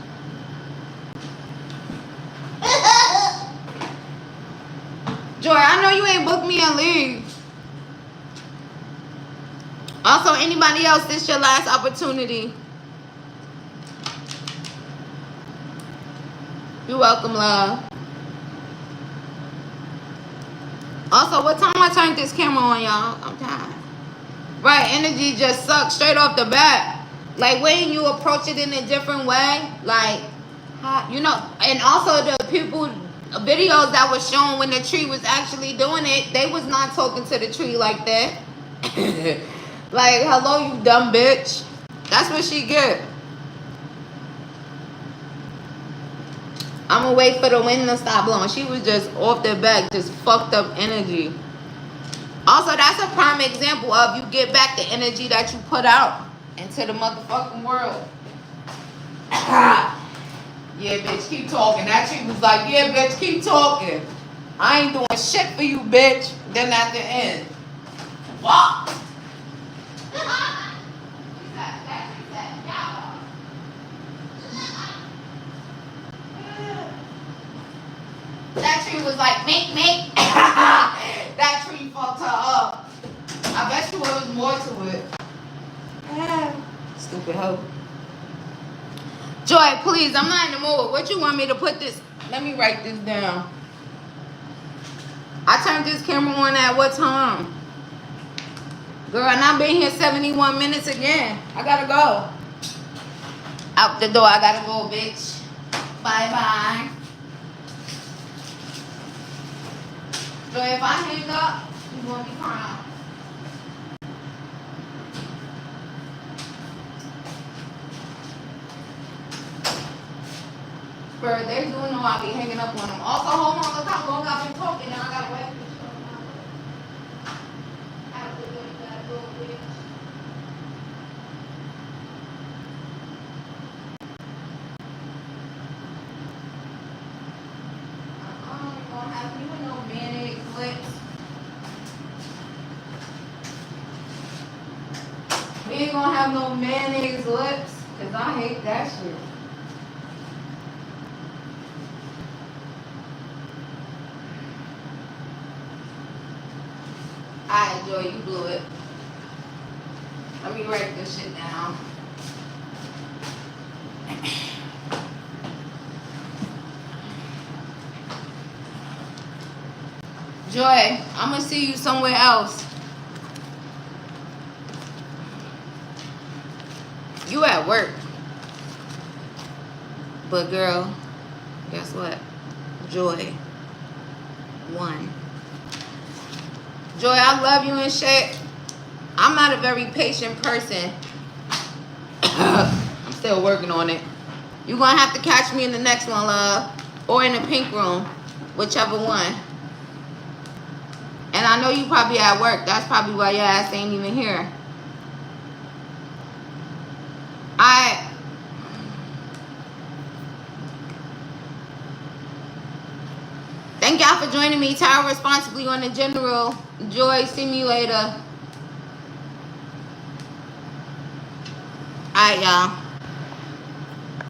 A: Joy, I know you ain't booked me and leave. Also, anybody else, this is your last opportunity. You're welcome, love. Also, what time I turned this camera on, y'all? I'm tired. Right, energy just sucks straight off the bat. Like, when you approach it in a different way, like, you know, and also the people, videos that was shown when the tree was actually doing it, they was not talking to the tree like that. Like, hello, you dumb bitch. That's what she get. I'm gonna wait for the wind to stop blowing. She was just off the back, just fucked up energy. Also, that's a prime example of you get back the energy that you put out into the motherfucking world. Yeah, bitch, keep talking. That tree was like, yeah, bitch, keep talking. I ain't doing shit for you, bitch. Then at the end, fuck. That tree was like, make. That tree fucked her up. I bet you there was more to it. Stupid hoe. Joy, please, I'm not in the mood. What you want me to put this? Let me write this down. I turned this camera on at what time? Girl, and I've been here 71 minutes again. I gotta go. Out the door, I gotta go, bitch. Bye-bye. So if I hang up, you're gonna be crying. Bro, they do know I be hanging up on them. Also, hold on, look how long I've been talking and I gotta wait for this show. We ain't gonna have no mayonnaise lips, cause I hate that shit. I enjoy you blew it. Let me write this shit down. Joy, I'm gonna see you somewhere else. You at work. But girl, guess what? Joy won. Joy, I love you and shit. I'm not a very patient person. I'm still working on it. You're gonna have to catch me in the next one, love. Or in the pink room. Whichever one. And I know you probably at work. That's probably why your ass ain't even here. Thank y'all for joining me. Tire responsibly on the general. Joy, see me later. Alright, y'all.